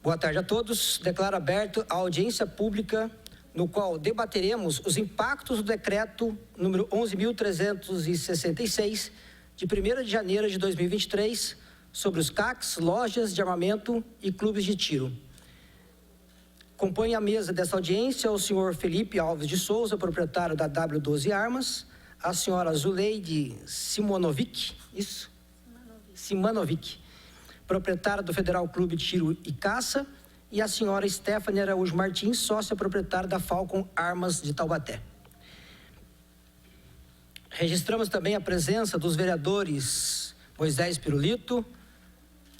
Boa tarde a todos. Declaro aberto a audiência pública no qual debateremos os impactos do decreto número 11.366, de 1º de janeiro de 2023, sobre os CACs, lojas de armamento e clubes de tiro. Compõe a mesa dessa audiência o senhor Felipe Alves de Souza, proprietário da W12 Armas, a senhora Zuleide Simanovic, proprietária do Federal Clube de Tiro e Caça, e a senhora Stephanie Araújo Martins, sócia proprietária da Falcon Armas de Taubaté. Registramos também a presença dos vereadores Moisés Pirulito,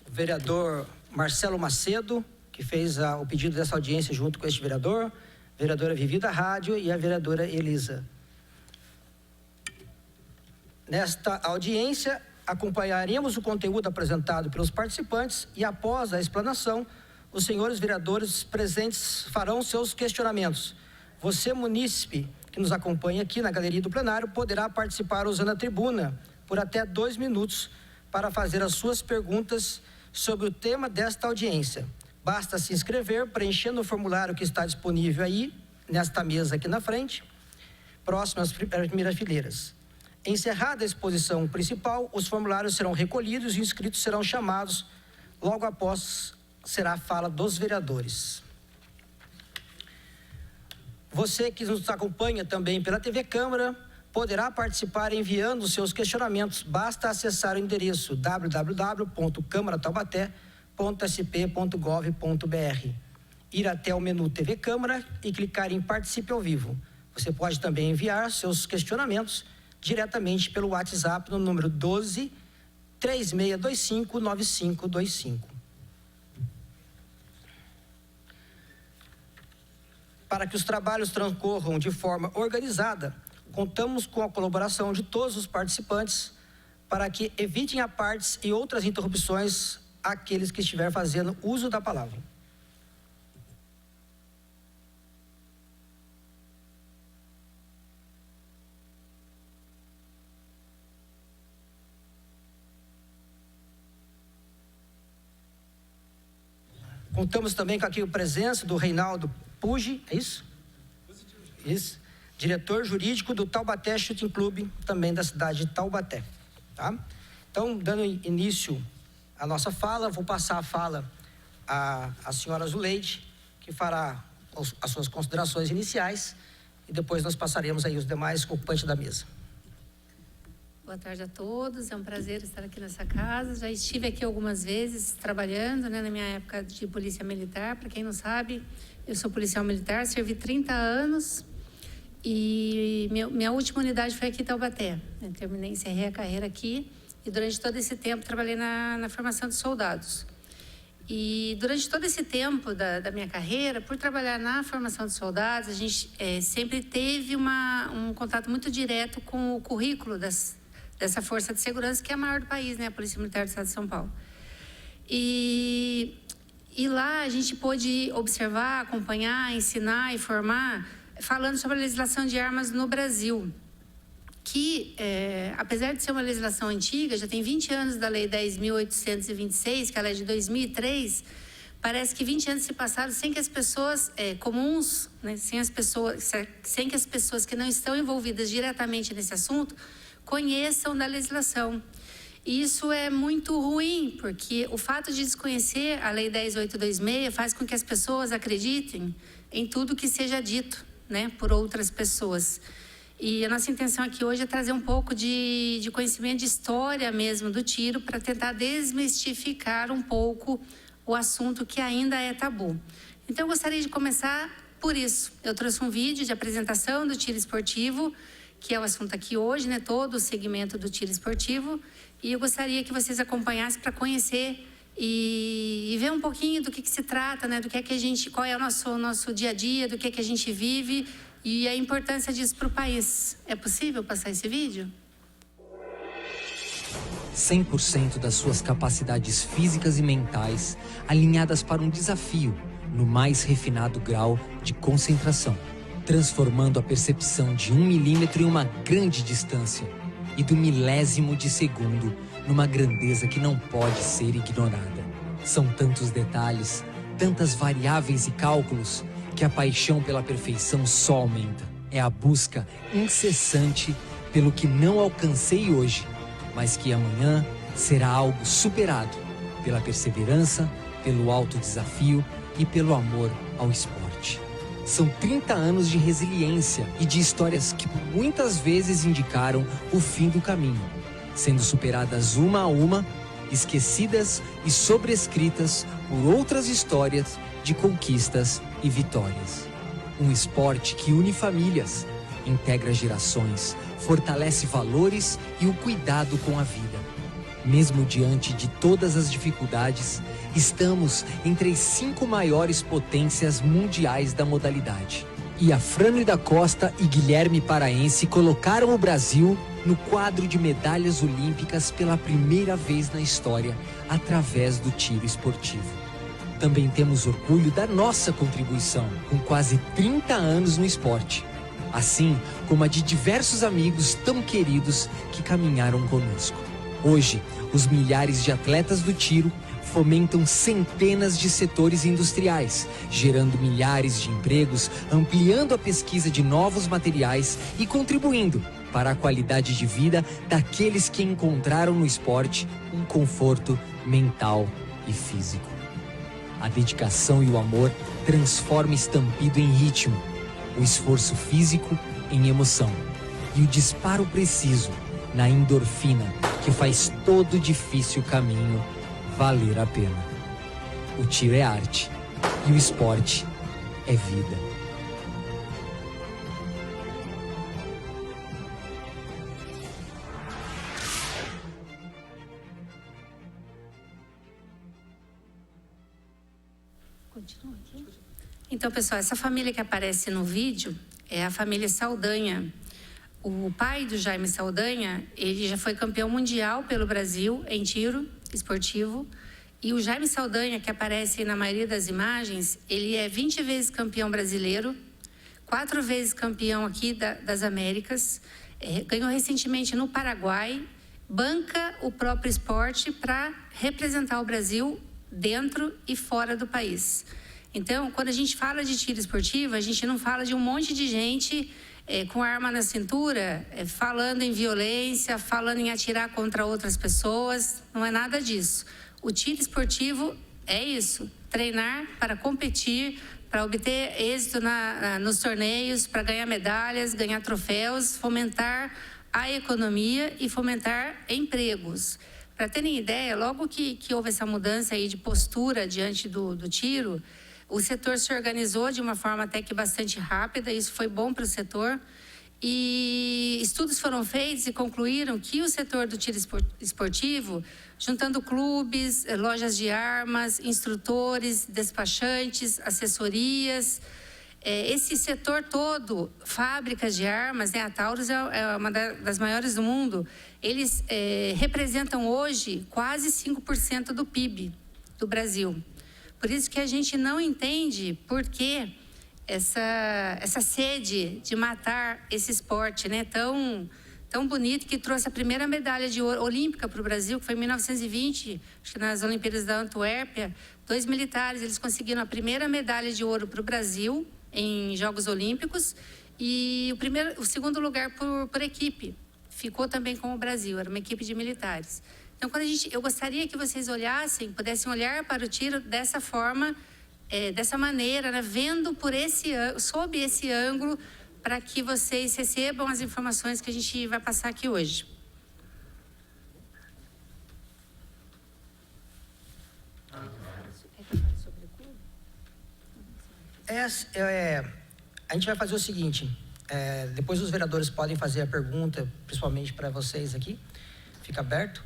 o vereador Marcelo Macedo, que fez o pedido dessa audiência junto com este vereador, a vereadora Vivi da Rádio e a vereadora Elisa. Nesta audiência, acompanharemos o conteúdo apresentado pelos participantes e, após a explanação, os senhores vereadores presentes farão seus questionamentos. Você, munícipe, que nos acompanha aqui na galeria do plenário, poderá participar usando a tribuna por até 2 minutos para fazer as suas perguntas sobre o tema desta audiência. Basta se inscrever preenchendo o formulário que está disponível aí, nesta mesa aqui na frente, próximo às primeiras fileiras. Encerrada a exposição principal, os formulários serão recolhidos e os inscritos serão chamados. Logo após será a fala dos vereadores. Você que nos acompanha também pela TV Câmara poderá participar enviando seus questionamentos. Basta acessar o endereço www.câmarataubaté.sp.gov.br, ir até o menu TV Câmara e clicar em Participe ao Vivo. Você pode também enviar seus questionamentos diretamente pelo WhatsApp no número 12 3625 9525. Para que os trabalhos transcorram de forma organizada, contamos com a colaboração de todos os participantes para que evitem apartes e outras interrupções àqueles que estiverem fazendo uso da palavra. Contamos também com aqui a presença do Reinaldo Pugi, é isso? Isso. Diretor jurídico do Taubaté Shooting Club, também da cidade de Taubaté. Tá? Então, dando início à nossa fala, vou passar a fala à senhora Zuleide, que fará as suas considerações iniciais, e depois nós passaremos aí os demais ocupantes da mesa. Boa tarde a todos, é um prazer estar aqui nessa casa. Já estive aqui algumas vezes trabalhando, né, na minha época de polícia militar. Para quem não sabe, eu sou policial militar, servi 30 anos e minha última unidade foi aqui em Taubaté. Eu terminei, encerrei a carreira aqui e durante todo esse tempo trabalhei na formação de soldados. E durante todo esse tempo da minha carreira, por trabalhar na formação de soldados, a gente sempre teve um contato muito direto com o currículo dessa força de segurança, que é a maior do país, né? A Polícia Militar do Estado de São Paulo. E lá a gente pôde observar, acompanhar, ensinar e formar, falando sobre a legislação de armas no Brasil, que, apesar de ser uma legislação antiga, já tem 20 anos da Lei 10.826, que ela é de 2003, parece que 20 anos se passaram sem que as pessoas comuns, né, sem que as pessoas que não estão envolvidas diretamente nesse assunto conheçam da legislação. E isso é muito ruim, porque o fato de desconhecer a Lei 10.826 faz com que as pessoas acreditem em tudo que seja dito, né, por outras pessoas. E a nossa intenção aqui hoje é trazer um pouco de conhecimento de história mesmo do tiro, para tentar desmistificar um pouco o assunto que ainda é tabu. Então, eu gostaria de começar por isso. Eu trouxe um vídeo de apresentação do tiro esportivo, que é o assunto aqui hoje, né? Todo o segmento do tiro esportivo. E eu gostaria que vocês acompanhassem para conhecer e ver um pouquinho do que se trata, né? Do que é que a gente, qual é o nosso dia a dia, do que é que a gente vive e a importância disso para o país. É possível passar esse vídeo? 100% das suas capacidades físicas e mentais alinhadas para um desafio no mais refinado grau de concentração, transformando a percepção de 1 milímetro em uma grande distância e do milésimo de segundo numa grandeza que não pode ser ignorada. São tantos detalhes, tantas variáveis e cálculos que a paixão pela perfeição só aumenta. É a busca incessante pelo que não alcancei hoje, mas que amanhã será algo superado pela perseverança, pelo alto desafio e pelo amor ao esporte. São 30 anos de resiliência e de histórias que muitas vezes indicaram o fim do caminho, sendo superadas uma a uma, esquecidas e sobrescritas por outras histórias de conquistas e vitórias. Um esporte que une famílias, integra gerações, fortalece valores e o cuidado com a vida. Mesmo diante de todas as dificuldades, estamos entre as 5 maiores potências mundiais da modalidade. E Afrânio da Costa e Guilherme Paraense colocaram o Brasil no quadro de medalhas olímpicas pela primeira vez na história, através do tiro esportivo. Também temos orgulho da nossa contribuição, com quase 30 anos no esporte, assim como a de diversos amigos tão queridos que caminharam conosco. Hoje, os milhares de atletas do tiro fomentam centenas de setores industriais, gerando milhares de empregos, ampliando a pesquisa de novos materiais e contribuindo para a qualidade de vida daqueles que encontraram no esporte um conforto mental e físico. A dedicação e o amor transformam estampido em ritmo, o esforço físico em emoção e o disparo preciso na endorfina que faz todo o difícil caminho valer a pena. O tiro é arte e o esporte é vida. Continua aqui. Então, pessoal, essa família que aparece no vídeo é a família Saldanha. O pai do Jaime Saldanha, ele já foi campeão mundial pelo Brasil em tiro esportivo. E o Jaime Saldanha, que aparece na maioria das imagens, ele é 20 vezes campeão brasileiro, 4 vezes campeão aqui das Américas, ganhou recentemente no Paraguai, banca o próprio esporte para representar o Brasil dentro e fora do país. Então, quando a gente fala de tiro esportivo, a gente não fala de um monte de gente com arma na cintura, falando em violência, falando em atirar contra outras pessoas, não é nada disso. O tiro esportivo é isso, treinar para competir, para obter êxito nos torneios, para ganhar medalhas, ganhar troféus, fomentar a economia e fomentar empregos. Para terem ideia, logo que houve essa mudança aí de postura diante do tiro, o setor se organizou de uma forma até que bastante rápida, isso foi bom para o setor. E estudos foram feitos e concluíram que o setor do tiro esportivo, juntando clubes, lojas de armas, instrutores, despachantes, assessorias, esse setor todo, fábricas de armas, a Taurus é uma das maiores do mundo, eles representam hoje quase 5% do PIB do Brasil. Por isso que a gente não entende por que essa sede de matar esse esporte, né, tão bonito, que trouxe a primeira medalha de ouro olímpica para o Brasil, que foi em 1920, acho que nas Olimpíadas da Antuérpia. 2 militares, eles conseguiram a primeira medalha de ouro para o Brasil em Jogos Olímpicos, e o segundo lugar por equipe ficou também com o Brasil, era uma equipe de militares. Então, eu gostaria que vocês pudessem olhar para o tiro dessa forma, dessa maneira, né, vendo sob esse ângulo, para que vocês recebam as informações que a gente vai passar aqui hoje. A gente vai fazer o seguinte, depois os vereadores podem fazer a pergunta, principalmente para vocês aqui, fica aberto.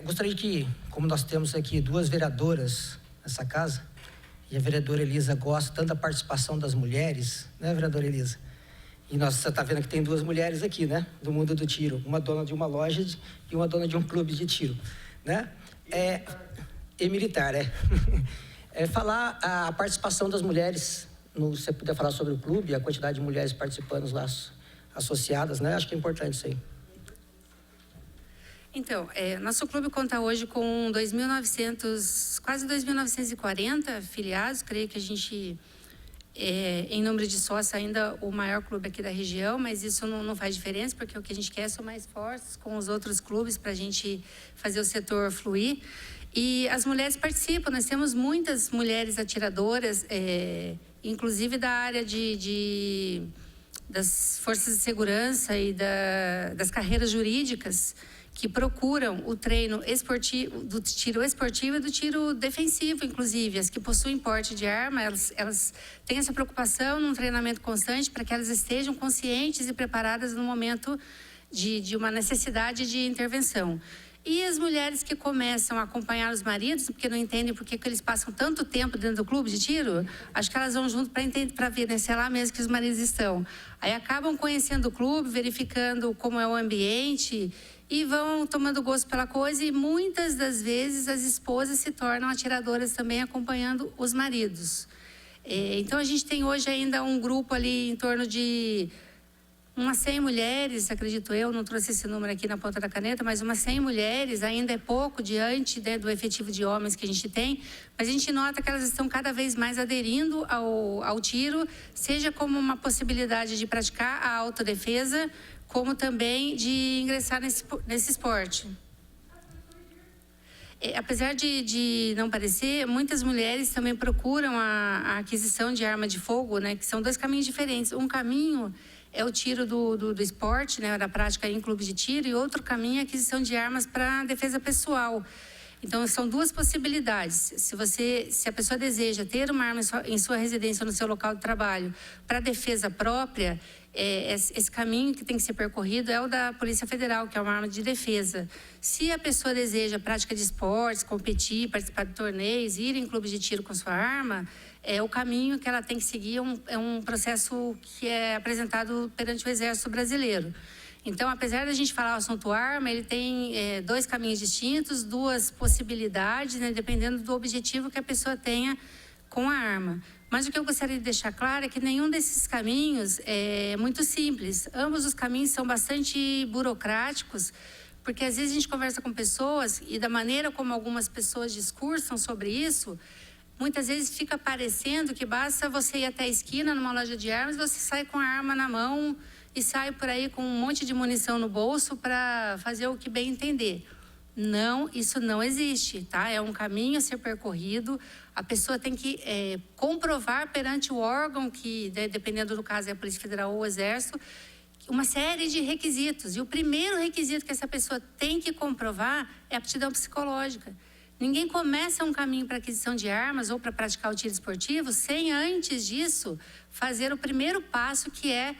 Gostaria que, como nós temos aqui 2 vereadoras nessa casa, e a vereadora Elisa gosta tanto da participação das mulheres, né, vereadora Elisa? E você está vendo que tem 2 mulheres aqui, né, do mundo do tiro, uma dona de uma loja e uma dona de um clube de tiro, né? E militar, falar a participação das mulheres, se você puder falar sobre o clube, a quantidade de mulheres participando lá, associadas, né? Acho que é importante isso aí. Então, nosso clube conta hoje com 2.900, quase 2.940 filiados. Creio que a gente, em número de sócios, ainda o maior clube aqui da região, mas isso não faz diferença, porque o que a gente quer é somar esforços com os outros clubes para a gente fazer o setor fluir. E as mulheres participam, nós temos muitas mulheres atiradoras, inclusive da área das forças de segurança e das carreiras jurídicas, que procuram o treino esportivo, do tiro esportivo e do tiro defensivo, inclusive. As que possuem porte de arma, elas têm essa preocupação num treinamento constante para que elas estejam conscientes e preparadas no momento de uma necessidade de intervenção. E as mulheres que começam a acompanhar os maridos, porque não entendem por que eles passam tanto tempo dentro do clube de tiro, acho que elas vão junto para ver, né, se é lá mesmo que os maridos estão. Aí acabam conhecendo o clube, verificando como é o ambiente e vão tomando gosto pela coisa, e muitas das vezes as esposas se tornam atiradoras também, acompanhando os maridos. Então a gente tem hoje ainda um grupo ali em torno de umas 100 mulheres, acredito eu, não trouxe esse número aqui na ponta da caneta, mas umas 100 mulheres, ainda é pouco diante, né, do efetivo de homens que a gente tem, mas a gente nota que elas estão cada vez mais aderindo ao tiro, seja como uma possibilidade de praticar a autodefesa, como também de ingressar nesse esporte. Apesar de não parecer, muitas mulheres também procuram a aquisição de arma de fogo, né, que são dois caminhos diferentes. Um caminho é o tiro do esporte, né, da prática em clubes de tiro, e outro caminho é a aquisição de armas para defesa pessoal. Então, são duas possibilidades. Se a pessoa deseja ter uma arma em sua residência ou no seu local de trabalho para defesa própria, esse caminho que tem que ser percorrido é o da Polícia Federal, que é uma arma de defesa. Se a pessoa deseja prática de esportes, competir, participar de torneios, ir em clubes de tiro com sua arma, o caminho que ela tem que seguir é um processo que é apresentado perante o Exército Brasileiro. Então, apesar da gente falar o assunto arma, ele tem dois caminhos distintos, duas possibilidades, né, dependendo do objetivo que a pessoa tenha com a arma. Mas o que eu gostaria de deixar claro é que nenhum desses caminhos é muito simples. Ambos os caminhos são bastante burocráticos, porque às vezes a gente conversa com pessoas e da maneira como algumas pessoas discursam sobre isso, muitas vezes fica parecendo que basta você ir até a esquina numa loja de armas, você sai com a arma na mão e sai por aí com um monte de munição no bolso para fazer o que bem entender. Não, isso não existe, tá? É um caminho a ser percorrido. A pessoa tem que comprovar perante o órgão que, dependendo do caso, é a Polícia Federal ou o Exército, uma série de requisitos. E o primeiro requisito que essa pessoa tem que comprovar é a aptidão psicológica. Ninguém começa um caminho para aquisição de armas ou para praticar o tiro esportivo sem, antes disso, fazer o primeiro passo, que é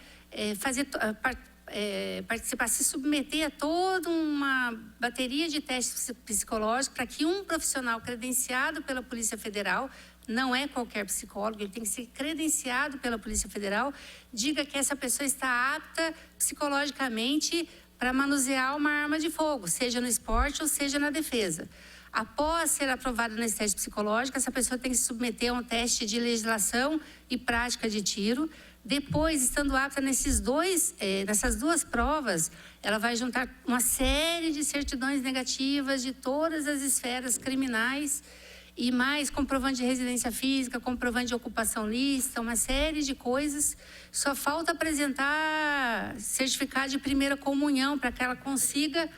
participar, se submeter a toda uma bateria de testes psicológicos para que um profissional credenciado pela Polícia Federal, não é qualquer psicólogo, ele tem que ser credenciado pela Polícia Federal, diga que essa pessoa está apta psicologicamente para manusear uma arma de fogo, seja no esporte ou seja na defesa. Após ser aprovada nesse teste psicológico, essa pessoa tem que se submeter a um teste de legislação e prática de tiro. Depois, estando apta nessas duas provas, ela vai juntar uma série de certidões negativas de todas as esferas criminais e mais comprovante de residência física, comprovante de ocupação lícita, uma série de coisas. Só falta apresentar certificado de primeira comunhão para que ela consiga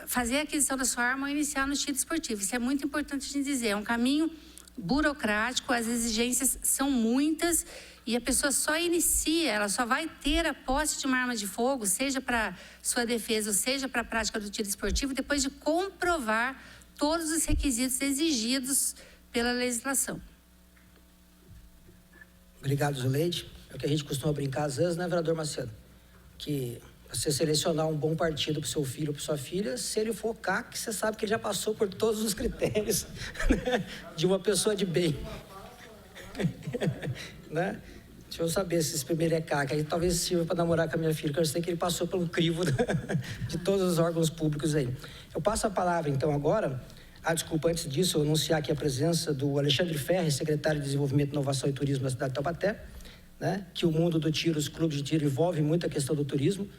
fazer a aquisição da sua arma ou iniciar no tiro esportivo. Isso é muito importante de dizer. É um caminho burocrático, as exigências são muitas e a pessoa só inicia, ela só vai ter a posse de uma arma de fogo, seja para sua defesa ou seja para a prática do tiro esportivo, depois de comprovar todos os requisitos exigidos pela legislação. Obrigado, Zuleide. É o que a gente costuma brincar às vezes, né, vereador Macedo? Que você selecionar um bom partido para o seu filho ou para sua filha, se ele for CAC, você sabe que ele já passou por todos os critérios, né, de uma pessoa de bem. Né? Deixa eu saber se esse primeiro é CAC, aí talvez sirva para namorar com a minha filha, que eu sei que ele passou pelo crivo de todos os órgãos públicos aí. Eu passo a palavra, então, agora. Desculpa, antes disso, eu anunciar aqui a presença do Alexandre Ferri, secretário de Desenvolvimento, Inovação e Turismo da cidade de Taubaté, né? Que o mundo do tiro, os clubes de tiro, envolve muito a questão do turismo.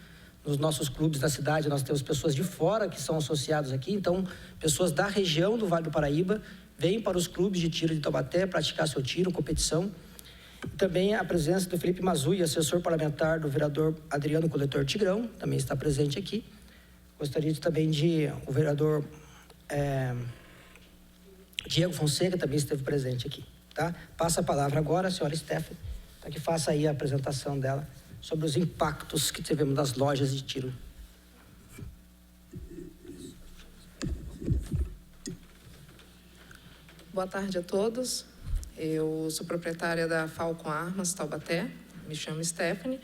nos nossos clubes da cidade, nós temos pessoas de fora que são associados aqui, então, pessoas da região do Vale do Paraíba vêm para os clubes de tiro de Taubaté praticar seu tiro, competição. E também a presença do Felipe Mazui, assessor parlamentar do vereador Adriano Coletor Tigrão, também está presente aqui. Gostaria também o vereador Diego Fonseca também esteve presente aqui, tá? Passa a palavra agora à senhora Stephanie, para que faça aí a apresentação dela sobre os impactos que tivemos das lojas de tiro. Boa tarde a todos. Eu sou proprietária da Falcon Armas Taubaté, me chamo Stephanie.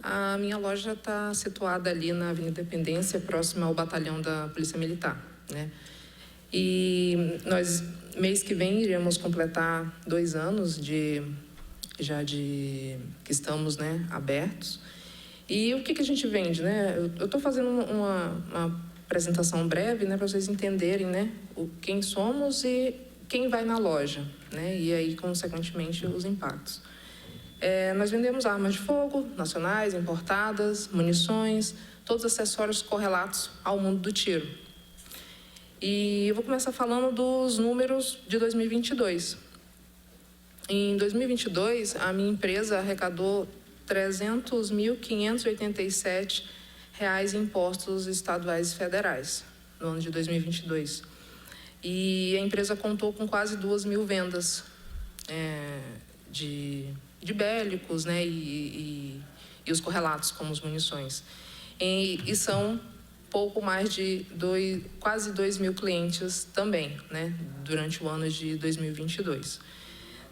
A minha loja está situada ali na Avenida Independência, próxima ao batalhão da Polícia Militar, né? E nós, mês que vem, iremos completar 2 anos que estamos, né, abertos. E o que a gente vende, né? Eu estou fazendo uma apresentação breve, né, para vocês entenderem, né, quem somos e quem vai na loja, né? E aí, consequentemente, os impactos. Nós vendemos armas de fogo, nacionais, importadas, munições, todos os acessórios correlatos ao mundo do tiro. E eu vou começar falando dos números de 2022. Em 2022, a minha empresa arrecadou R$ 300.587 em impostos estaduais e federais, no ano de 2022. E a empresa contou com quase 2.000 vendas de bélicos, né, e os correlatos, como as munições. E são pouco mais de quase 2.000 clientes também, né, durante o ano de 2022.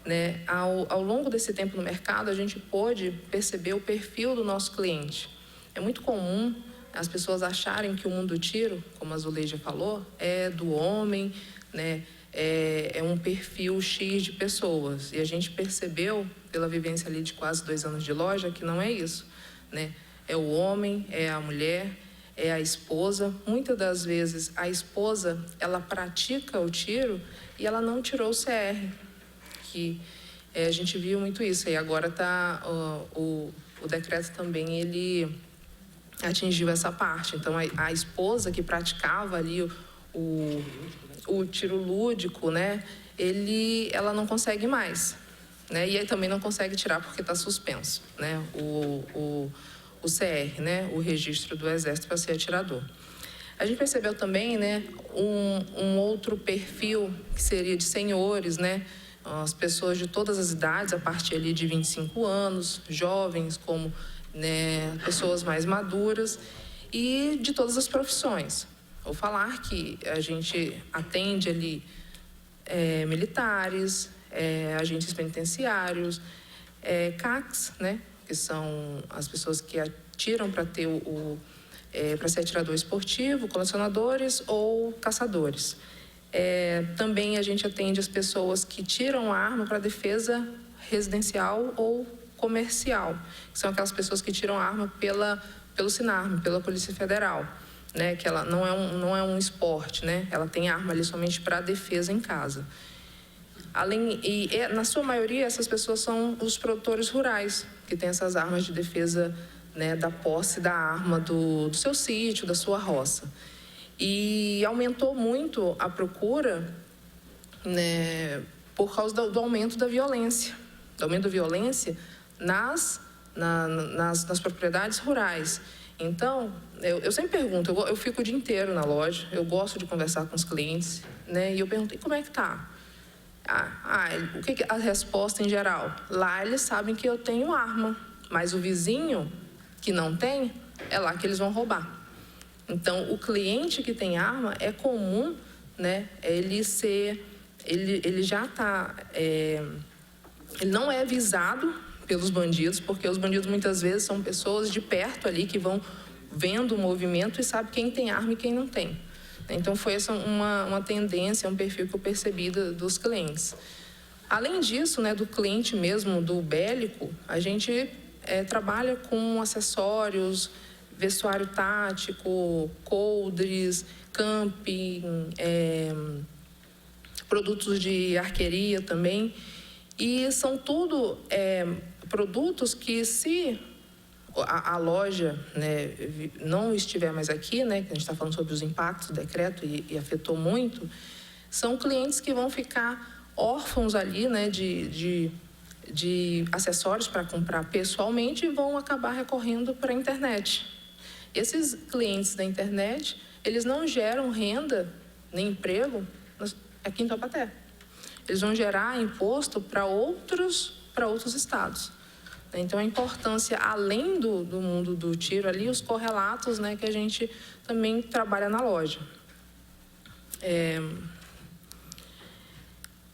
Né, ao longo desse tempo no mercado, a gente pôde perceber o perfil do nosso cliente. É muito comum as pessoas acharem que o mundo do tiro, como a Zuleide falou, é do homem, né, é um perfil X de pessoas. E a gente percebeu, pela vivência ali de quase 2 anos de loja, que não é isso, né? É o homem, é a mulher, é a esposa. Muitas das vezes, a esposa, ela pratica o tiro e ela não tirou o CR. Que a gente viu muito isso. E agora o decreto também, ele atingiu essa parte. Então, a esposa que praticava ali o tiro lúdico, né, ela não consegue mais, né, e aí também não consegue tirar porque está suspenso, né, o CR, né, o registro do Exército para ser atirador. A gente percebeu também, né, um outro perfil que seria de senhores, né, as pessoas de todas as idades, a partir ali de 25 anos, jovens, como, né, pessoas mais maduras e de todas as profissões. Vou falar que a gente atende ali militares, agentes penitenciários, CACs, né, que são as pessoas que atiram para ter para ser atirador esportivo, colecionadores ou caçadores. Também a gente atende as pessoas que tiram a arma para defesa residencial ou comercial, que são aquelas pessoas que tiram a arma pelo SINARM, pela Polícia Federal, né, que ela não é um esporte, né, ela tem arma ali somente para defesa em casa. Na sua maioria, essas pessoas são os produtores rurais, que têm essas armas de defesa, né, da posse da arma do seu sítio, da sua roça. E aumentou muito a procura, né, por causa do aumento da violência. Do aumento da violência nas propriedades rurais. Então, eu sempre pergunto, eu fico o dia inteiro na loja, eu gosto de conversar com os clientes, né, e eu pergunto, e como é que tá? O que a resposta em geral? Lá eles sabem que eu tenho arma, mas o vizinho que não tem, é lá que eles vão roubar. Então, o cliente que tem arma, é comum, né, ele já está... ele não é visado pelos bandidos, porque os bandidos muitas vezes são pessoas de perto ali que vão vendo o movimento e sabem quem tem arma e quem não tem. Então, foi essa uma tendência, um perfil que eu percebi dos clientes. Além disso, né, do cliente mesmo, do bélico, a gente trabalha com acessórios, vestuário tático, coldres, camping, produtos de arqueria também. E são tudo produtos que, se a loja, né, não estiver mais aqui, né, que a gente está falando sobre os impactos do decreto e afetou muito, são clientes que vão ficar órfãos ali, né, de acessórios para comprar pessoalmente e vão acabar recorrendo para a internet. Esses clientes da internet, eles não geram renda nem emprego aqui em Taubaté. Eles vão gerar imposto para outros estados. Então, a importância, além do mundo do tiro ali, os correlatos, né, que a gente também trabalha na loja.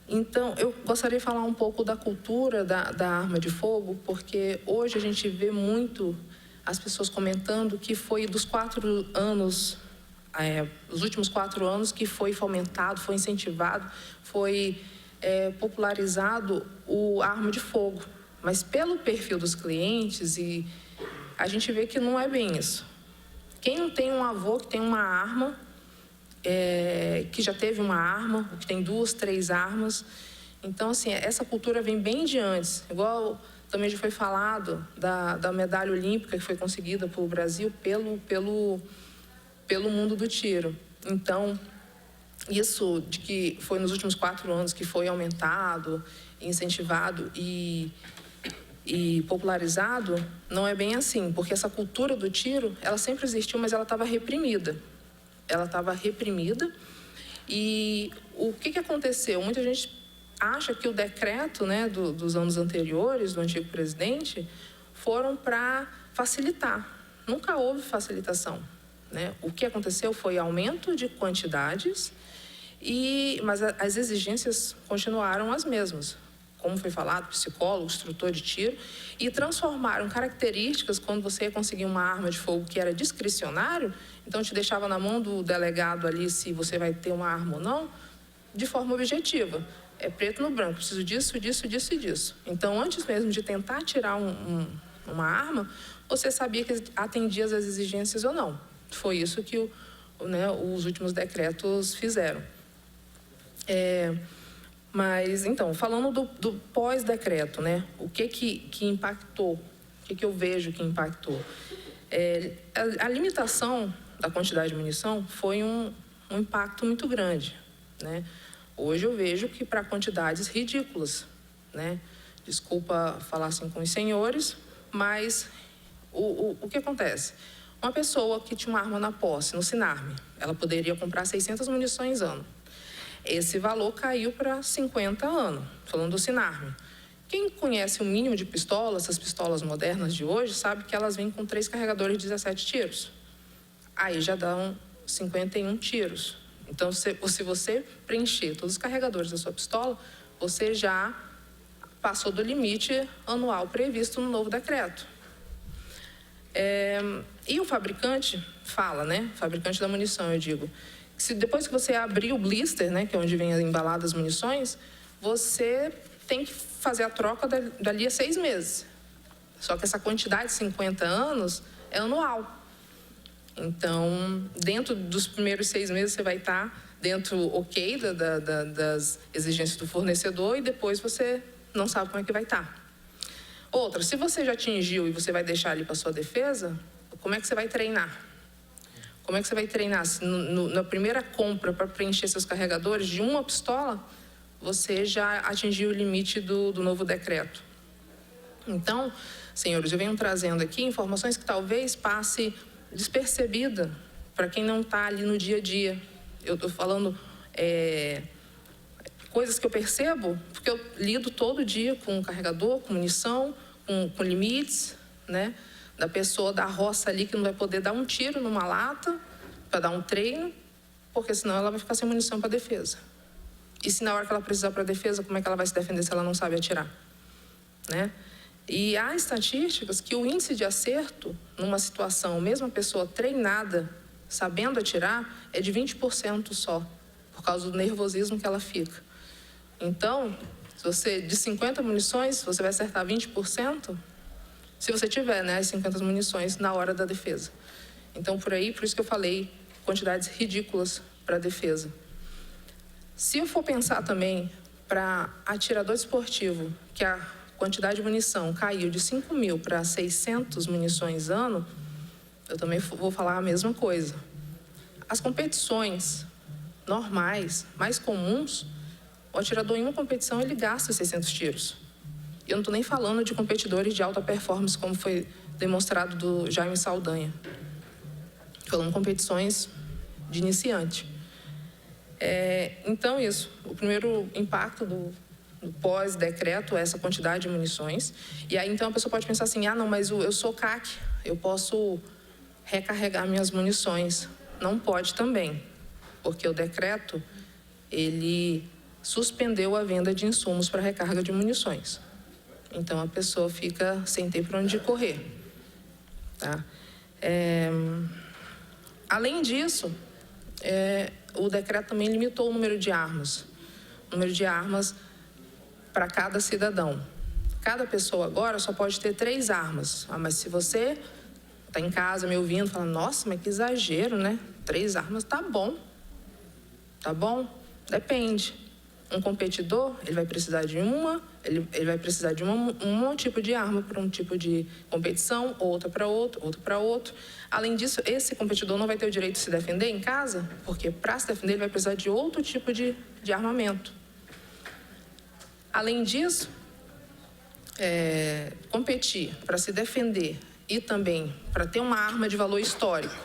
Então, eu gostaria de falar um pouco da cultura da arma de fogo, porque hoje a gente vê muito as pessoas comentando que foi dos 4 anos, os últimos 4 anos, que foi fomentado, foi incentivado, foi popularizado a arma de fogo. Mas pelo perfil dos clientes, e a gente vê que não é bem isso. Quem não tem um avô que tem uma arma, que já teve uma arma, que tem 2, 3 armas. Então, assim, essa cultura vem bem de antes. Igual também já foi falado da medalha olímpica que foi conseguida pelo Brasil pelo mundo do tiro. Então, isso de que foi nos últimos 4 anos que foi aumentado, incentivado e popularizado, não é bem assim, porque essa cultura do tiro, ela sempre existiu, mas ela estava reprimida. Ela estava reprimida e o que aconteceu? Muita gente acha que o decreto, né, dos anos anteriores, do antigo presidente, foram para facilitar. Nunca houve facilitação, né? O que aconteceu foi aumento de quantidades, mas as exigências continuaram as mesmas. Como foi falado, psicólogo, instrutor de tiro, e transformaram características, quando você ia conseguir uma arma de fogo que era discricionário, então te deixava na mão do delegado ali se você vai ter uma arma ou não, de forma objetiva. É preto no branco, preciso disso, disso, disso e disso. Então, antes mesmo de tentar tirar uma arma, você sabia que atendia às exigências ou não. Foi isso que os últimos decretos fizeram. Mas, então, falando do pós-decreto, né? O que impactou? O que eu vejo que impactou? A limitação da quantidade de munição foi um impacto muito grande, né? Hoje eu vejo que para quantidades ridículas, né? Desculpa falar assim com os senhores, mas o que acontece? Uma pessoa que tinha uma arma na posse, no Sinarme, ela poderia comprar 600 munições ano. Esse valor caiu para 50 anos, falando do Sinarme. Quem conhece o mínimo de pistola, essas pistolas modernas de hoje, sabe que elas vêm com 3 carregadores de 17 tiros. Aí já dão 51 tiros. Então, se você preencher todos os carregadores da sua pistola, você já passou do limite anual previsto no novo decreto. E o fabricante fala, né? O fabricante da munição, eu digo, que depois que você abrir o blister, né, que é onde vem embaladas as munições, você tem que fazer a troca dali a 6 meses. Só que essa quantidade de 50 anos é anual. Então, dentro dos primeiros 6 meses, você vai estar dentro das exigências do fornecedor e depois você não sabe como é que vai estar. Outra, se você já atingiu e você vai deixar ali para sua defesa, como é que você vai treinar? Como é que você vai treinar? Se na primeira compra para preencher seus carregadores de uma pistola, você já atingiu o limite do novo decreto. Então, senhores, eu venho trazendo aqui informações que talvez passe despercebida para quem não está ali no dia a dia. Eu estou falando coisas que eu percebo, porque eu lido todo dia com carregador, com munição, com limites, né? Da pessoa da roça ali que não vai poder dar um tiro numa lata para dar um treino, porque senão ela vai ficar sem munição para defesa. E se na hora que ela precisar para defesa, como é que ela vai se defender se ela não sabe atirar? Né? E há estatísticas que o índice de acerto numa situação, mesmo a pessoa treinada, sabendo atirar, é de 20% só, por causa do nervosismo que ela fica. Então, se você, de 50 munições, você vai acertar 20%, se você tiver, né, as 50 munições na hora da defesa. Então, por isso que eu falei quantidades ridículas para a defesa. Se eu for pensar também para atirador esportivo, que quantidade de munição caiu de 5.000 para 600 munições ano, eu também vou falar a mesma coisa. As competições normais, mais comuns, o atirador em uma competição ele gasta 600 tiros. E eu não estou nem falando de competidores de alta performance, como foi demonstrado do Jaime Saldanha. Falando competições de iniciante. Então, isso. O primeiro impacto do pós-decreto é essa quantidade de munições. E aí, então, a pessoa pode pensar assim, não, mas eu sou CAC, eu posso recarregar minhas munições. Não pode também, porque o decreto, ele suspendeu a venda de insumos para recarga de munições. Então, a pessoa fica sem ter para onde correr. Tá? Além disso, o decreto também limitou o número de armas. O número de armas para cada cidadão. Cada pessoa agora só pode ter 3 armas. Mas se você está em casa me ouvindo, falando, nossa, mas que exagero, né? 3 armas, tá bom. Tá bom? Depende. Um competidor, ele vai precisar de ele vai precisar de um tipo de arma para um tipo de competição, outra para outro, outra para outro. Além disso, esse competidor não vai ter o direito de se defender em casa, porque para se defender ele vai precisar de outro tipo de armamento. Além disso, competir para se defender e também para ter uma arma de valor histórico,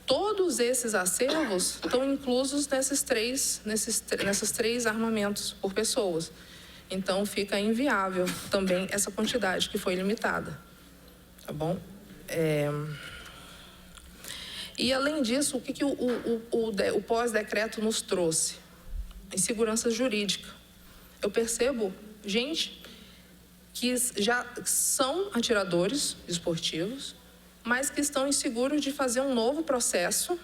todos esses acervos estão inclusos nesses três armamentos por pessoas. Então, fica inviável também essa quantidade que foi limitada. Tá bom? E, além disso, o que o pós-decreto nos trouxe? Insegurança jurídica. Eu percebo gente que já são atiradores esportivos, mas que estão inseguros de fazer um novo processo.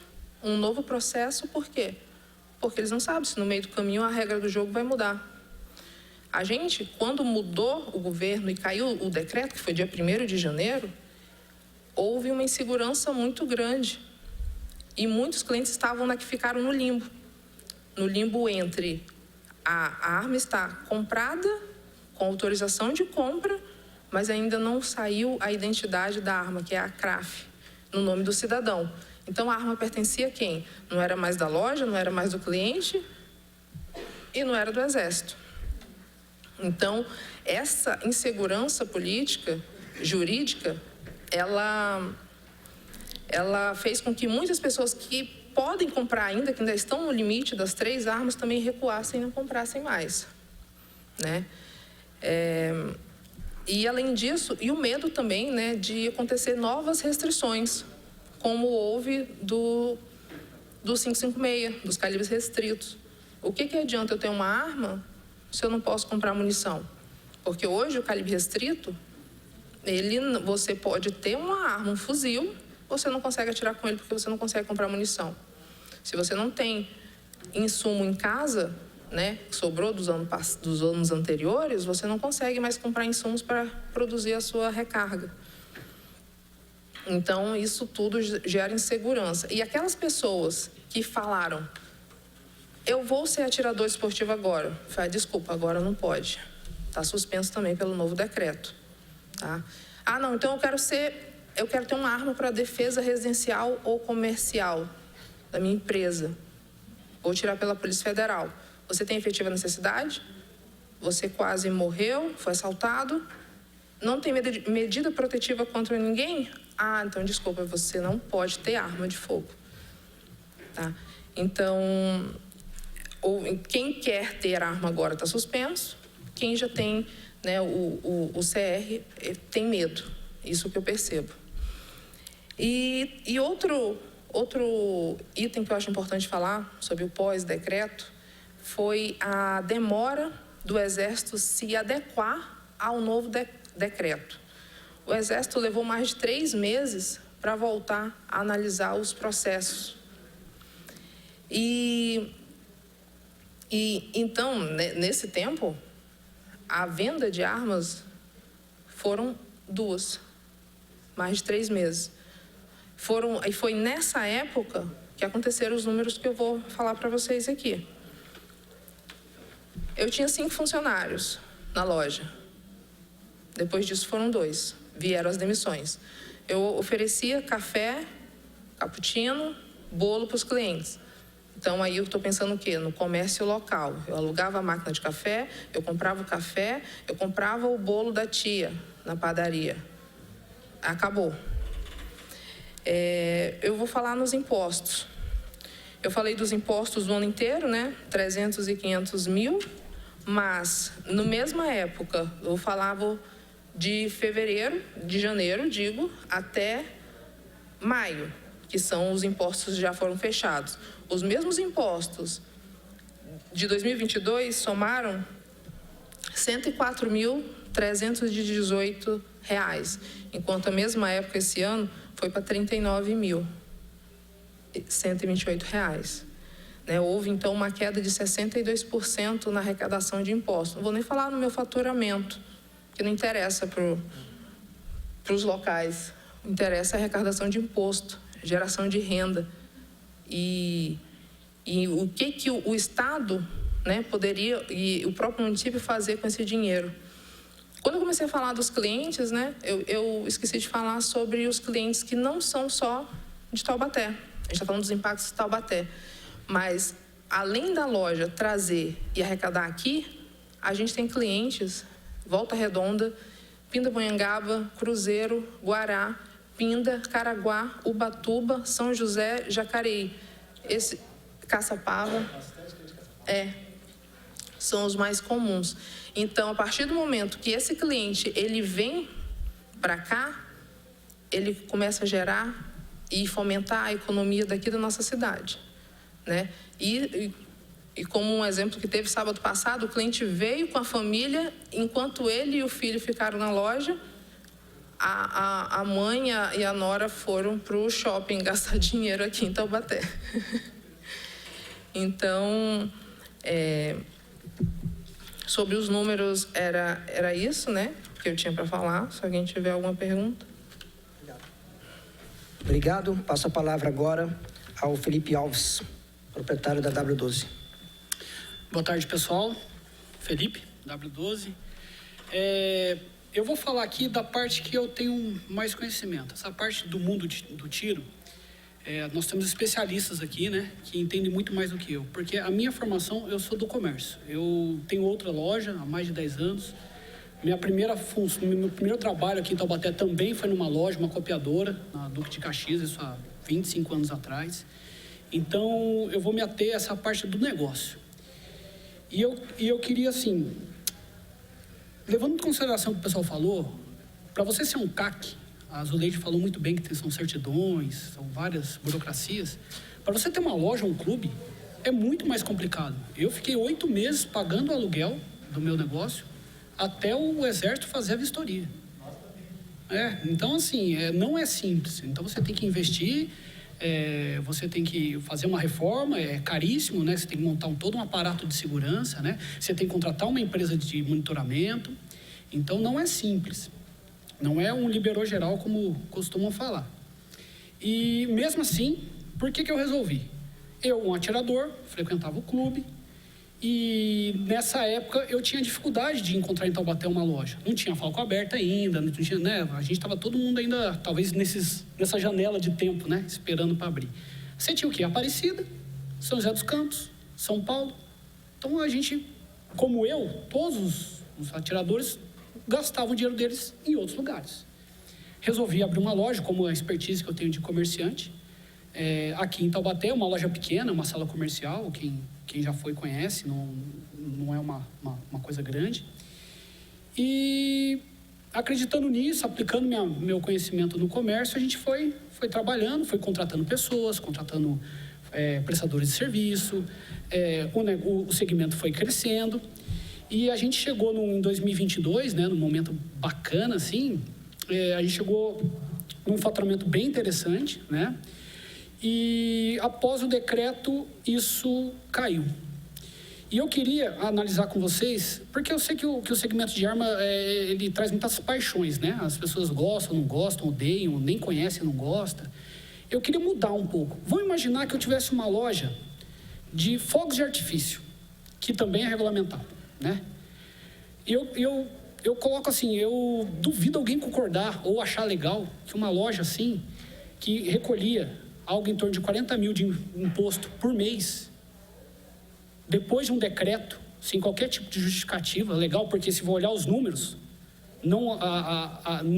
Por quê? Porque eles não sabem se no meio do caminho a regra do jogo vai mudar. A gente, quando mudou o governo e caiu o decreto, que foi dia 1º de janeiro, houve uma insegurança muito grande. E muitos clientes ficaram no limbo. No limbo entre a arma estar comprada, com autorização de compra, mas ainda não saiu a identidade da arma, que é a CRAF, no nome do cidadão. Então, a arma pertencia a quem? Não era mais da loja, não era mais do cliente e não era do Exército. Então, essa insegurança política, jurídica, ela fez com que muitas pessoas que podem comprar ainda, que ainda estão no limite das 3 armas, também recuassem e não comprassem mais. Né? E, além disso, e o medo também, né, de acontecer novas restrições, como houve do 5.56, dos calibres restritos. O que adianta eu ter uma arma se eu não posso comprar munição? Porque hoje o calibre restrito, você pode ter uma arma, um fuzil, você não consegue atirar com ele porque você não consegue comprar munição. Se você não tem insumo em casa, né, que sobrou dos anos anteriores, você não consegue mais comprar insumos para produzir a sua recarga. Então, isso tudo gera insegurança. E aquelas pessoas que falaram, eu vou ser atirador esportivo agora, desculpa, agora não pode. Está suspenso também pelo novo decreto. Tá? Não, então eu quero ter uma arma para defesa residencial ou comercial da minha empresa. Vou tirar pela Polícia Federal. Você tem efetiva necessidade? Você quase morreu, foi assaltado? Não tem medida protetiva contra ninguém? Então, desculpa, você não pode ter arma de fogo. Tá? Então, quem quer ter arma agora está suspenso. Quem já tem, né, o CR tem medo. Isso que eu percebo. E outro item que eu acho importante falar sobre o pós-decreto foi a demora do Exército se adequar ao novo decreto. O Exército levou mais de 3 meses para voltar a analisar os processos. E então, nesse tempo, a venda de armas foram 2, mais de 3 meses. E foi nessa época que aconteceram os números que eu vou falar para vocês aqui. Eu tinha 5 funcionários na loja. Depois disso foram 2, vieram as demissões. Eu oferecia café, cappuccino, bolo para os clientes. Então, aí eu estou pensando o quê? No comércio local. Eu alugava a máquina de café, eu comprava o café, eu comprava o bolo da tia na padaria. Acabou. Eu vou falar nos impostos. Eu falei dos impostos do ano inteiro, né? 300 e 500 mil, mas, na mesma época, eu falava de janeiro, até maio, que são os impostos que já foram fechados. Os mesmos impostos de 2022 somaram R$ 104.318, enquanto a mesma época esse ano foi para R$ 39.128. Houve, então, uma queda de 62% na arrecadação de impostos. Não vou nem falar no meu faturamento, que não interessa para os locais. Interessa a arrecadação de imposto, geração de renda. E o que o Estado, poderia, e o próprio município, fazer com esse dinheiro. Quando eu comecei a falar dos clientes, eu esqueci de falar sobre os clientes que não são só de Taubaté. A gente está falando dos impactos de Taubaté. Mas, além da loja trazer e arrecadar aqui, a gente tem clientes, Volta Redonda, Pindamonhangaba, Cruzeiro, Guará, Pinda, Caraguá, Ubatuba, São José, Jacareí. Caçapava, são os mais comuns. Então, a partir do momento que esse cliente ele vem para cá, ele começa a gerar e fomentar a economia daqui da nossa cidade, E como um exemplo que teve sábado passado, o cliente veio com a família, enquanto ele e o filho ficaram na loja, a mãe e a nora foram para o shopping gastar dinheiro aqui em Taubaté. Então, sobre os números, era isso, que eu tinha para falar. Se alguém tiver alguma pergunta. Obrigado. Passo a palavra agora ao Felipe Alves, proprietário da W12. Boa tarde, pessoal. Felipe, W12. Eu vou falar aqui da parte que eu tenho mais conhecimento. Essa parte do mundo do tiro, nós temos especialistas aqui, que entendem muito mais do que eu. Porque a minha formação, eu sou do comércio. Eu tenho outra loja há mais de 10 anos. Meu primeiro trabalho aqui em Taubaté também foi numa loja, uma copiadora, na Duque de Caxias, isso há 25 anos atrás. Então, eu vou me ater a essa parte do negócio. E eu queria, assim, levando em consideração o que o pessoal falou, para você ser um CAC, a Zuleide falou muito bem que são certidões, são várias burocracias. Para você ter uma loja, um clube, é muito mais complicado. Eu fiquei 8 meses pagando o aluguel do meu negócio até o Exército fazer a vistoria. Então, assim, não é simples. Então, você tem que investir, você tem que fazer uma reforma, é caríssimo, Você tem que montar todo um aparato de segurança, Você tem que contratar uma empresa de monitoramento. Então, não é simples. Não é um liberou geral, como costumam falar. E, mesmo assim, por que eu resolvi? Eu, um atirador, frequentava o clube, e nessa época eu tinha dificuldade de encontrar em Taubaté uma loja. Não tinha Falco aberta ainda, não tinha, a gente estava todo mundo ainda, talvez nessa janela de tempo, esperando para abrir. Você tinha o quê? Aparecida, São José dos Campos, São Paulo. Então a gente, como eu, todos os atiradores gastavam o dinheiro deles em outros lugares. Resolvi abrir uma loja, como a expertise que eu tenho de comerciante, aqui em Taubaté, uma loja pequena, uma sala comercial, quem já foi conhece, não é uma coisa grande. E acreditando nisso, aplicando meu conhecimento no comércio, a gente foi trabalhando, foi contratando pessoas, contratando prestadores de serviço, o segmento foi crescendo. E a gente chegou em 2022, num momento bacana, assim, a gente chegou num faturamento bem interessante, E após o decreto, isso caiu. E eu queria analisar com vocês, porque eu sei que o segmento de arma, ele traz muitas paixões, As pessoas gostam, não gostam, odeiam, nem conhecem, não gostam. Eu queria mudar um pouco. Vamos imaginar que eu tivesse uma loja de fogos de artifício, que também é regulamentado, Eu eu coloco assim, eu duvido alguém concordar ou achar legal que uma loja assim, que recolhia algo em torno de 40 mil de imposto por mês, depois de um decreto, sem qualquer tipo de justificativa legal, porque se for olhar os números, não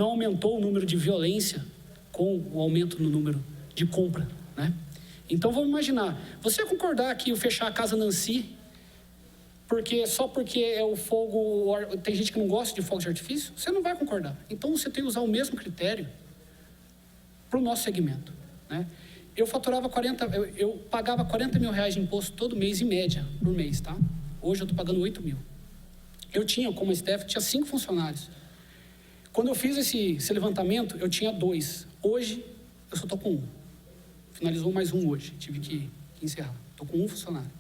aumentou o número de violência com o aumento no número de compra, né? Então, vamos imaginar, você concordar que fechar a Casa Nancy, só porque é o fogo, tem gente que não gosta de fogo de artifício, você não vai concordar. Então, você tem que usar o mesmo critério para o nosso segmento, né? Eu pagava 40 mil reais de imposto todo mês, em média, por mês, tá? Hoje eu estou pagando 8 mil. Eu tinha, como staff, tinha 5 funcionários. Quando eu fiz esse levantamento, eu tinha 2. Hoje, eu só estou com 1. Finalizou mais 1 hoje, tive que encerrar. Estou com 1 funcionário.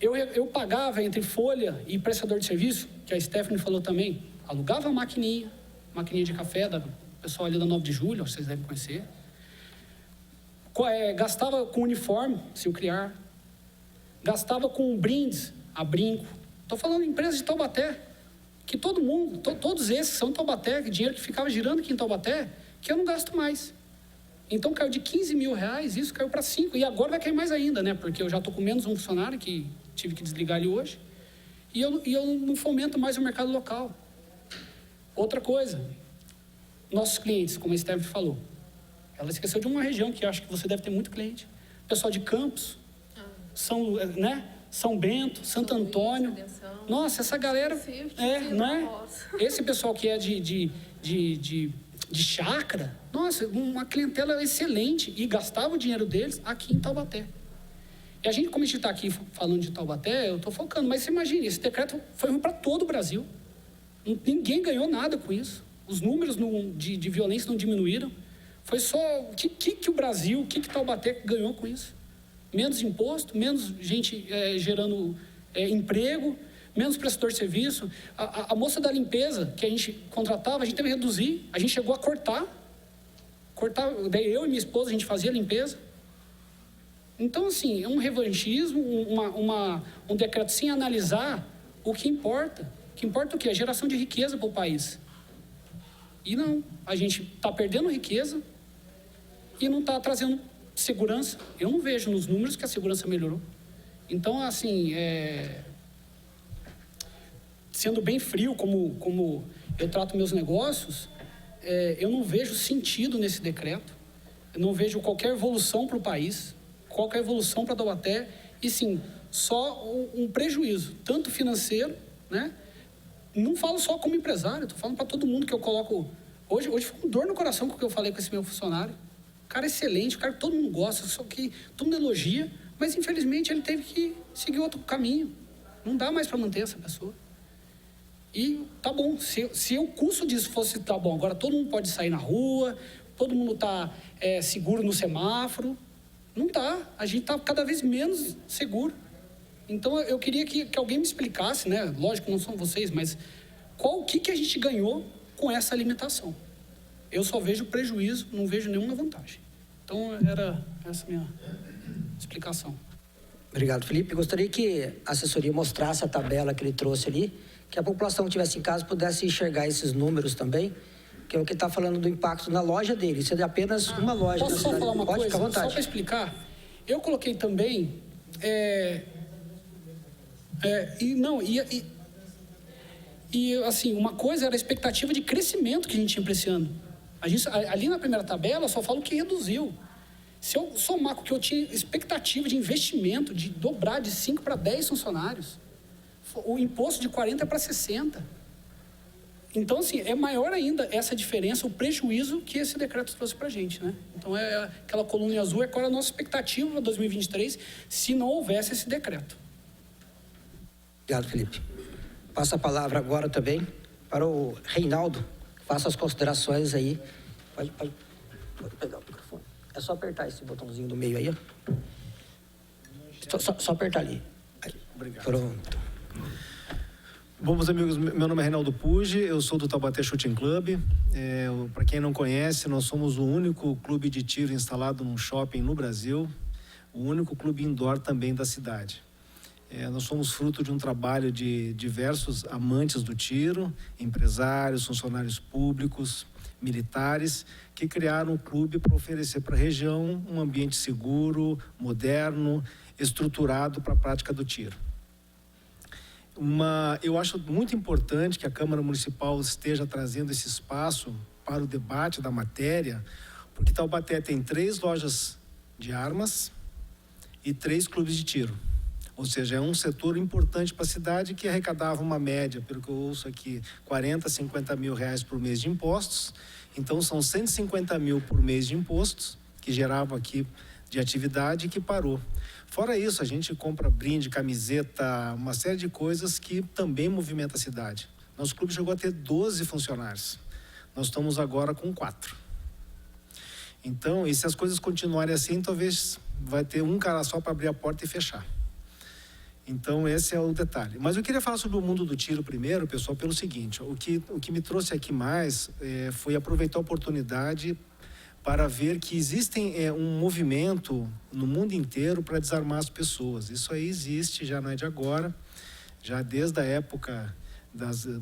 Eu pagava entre folha e prestador de serviço, que a Stephanie falou também, alugava a maquininha de café, do pessoal ali da 9 de julho, vocês devem conhecer. Gastava com uniforme, se eu criar. Gastava com brindes, a Brinco. Estou falando de empresas de Taubaté, que todo mundo, todos esses são Taubaté, dinheiro que ficava girando aqui em Taubaté, que eu não gasto mais. Então caiu de 15 mil reais, isso caiu para 5. E agora vai cair mais ainda, né? Porque eu já estou com menos um funcionário, que tive que desligar ele hoje. E eu não fomento mais o mercado local. Outra coisa, nossos clientes, como a Stephanie falou, ela esqueceu de uma região que eu acho que você deve ter muito cliente. Pessoal de Campos, São Bento, Santo Antônio. Nossa, essa galera, não é? Esse pessoal que é de chácara, nossa, uma clientela excelente, e gastava o dinheiro deles aqui em Taubaté. E a gente, como a gente está aqui falando de Taubaté, eu estou focando, mas você imagina, esse decreto foi ruim para todo o Brasil. Ninguém ganhou nada com isso. Os números de violência não diminuíram. Foi só o que o Brasil, o que Taubaté ganhou com isso? Menos imposto, menos gente gerando emprego, menos prestador de serviço. A moça da limpeza que a gente contratava, a gente teve que reduzir, a gente chegou a cortar, daí eu e minha esposa, a gente fazia a limpeza. Então, assim, é um revanchismo, um decreto sem analisar o que importa. O que importa é o quê? A geração de riqueza para o país. E não, a gente está perdendo riqueza e não está trazendo segurança. Eu não vejo nos números que a segurança melhorou. Então, assim, sendo bem frio como eu trato meus negócios, eu não vejo sentido nesse decreto. Eu não vejo qualquer evolução para o país, qualquer evolução para Taubaté, e sim, só um prejuízo, tanto financeiro, né? Não falo só como empresário, estou falando para todo mundo que eu coloco. Hoje foi com dor no coração com o que eu falei com esse meu funcionário. O cara é excelente, o cara que todo mundo gosta, só que todo mundo elogia, mas infelizmente ele teve que seguir outro caminho. Não dá mais para manter essa pessoa. E tá bom, se o custo disso fosse, tá bom, agora todo mundo pode sair na rua, todo mundo está seguro no semáforo. Não tá, a gente está cada vez menos seguro. Então eu queria que alguém me explicasse, né? Lógico, não são vocês, mas o que a gente ganhou com essa limitação? Eu só vejo prejuízo, não vejo nenhuma vantagem. Então era essa a minha explicação. Obrigado, Felipe. Gostaria que a assessoria mostrasse a tabela que ele trouxe ali, que a população que estivesse em casa pudesse enxergar esses números também, que é o que está falando do impacto na loja dele. Isso é apenas uma loja. Posso só falar uma Pode, coisa? ficar à vontade. Só para explicar. Eu coloquei também... assim, uma coisa era a expectativa de crescimento que a gente tinha para esse ano. Ali na primeira tabela, eu só falo que reduziu. Se eu somar com o que eu tinha expectativa de investimento, de dobrar de 5 para 10 funcionários, o imposto de 40 para 60. Então, assim, é maior ainda essa diferença, o prejuízo que esse decreto trouxe para a gente, né? Então, aquela coluna azul é qual é a nossa expectativa para 2023, se não houvesse esse decreto. Obrigado, Felipe. Passo a palavra agora também para o Reinaldo. Faça as considerações aí. Pode pegar o microfone. É só apertar esse botãozinho do meio aí, ó. Só apertar ali. Aí. Obrigado. Pronto. Bom, meus amigos, meu nome é Reinaldo Pucci, eu sou do Taubaté Shooting Club. Para quem não conhece, nós somos o único clube de tiro instalado num shopping no Brasil, o único clube indoor também da cidade. Nós somos fruto de um trabalho de diversos amantes do tiro, empresários, funcionários públicos, militares, que criaram um clube para oferecer para a região um ambiente seguro, moderno, estruturado para a prática do tiro. Eu acho muito importante que a Câmara Municipal esteja trazendo esse espaço para o debate da matéria, porque Taubaté tem 3 lojas de armas e 3 clubes de tiro. Ou seja, é um setor importante para a cidade que arrecadava uma média, pelo que eu ouço aqui, 40, 50 mil reais por mês de impostos. Então, são 150 mil por mês de impostos que geravam aqui de atividade e que parou. Fora isso, a gente compra brinde, camiseta, uma série de coisas que também movimenta a cidade. Nosso clube chegou a ter 12 funcionários. Nós estamos agora com 4. Então, e se as coisas continuarem assim, talvez vai ter um cara só para abrir a porta e fechar. Então, esse é o detalhe. Mas eu queria falar sobre o mundo do tiro primeiro, pessoal, pelo seguinte. O que me trouxe aqui mais foi aproveitar a oportunidade para ver que existem um movimento no mundo inteiro para desarmar as pessoas. Isso aí existe, já não é de agora. Já desde a época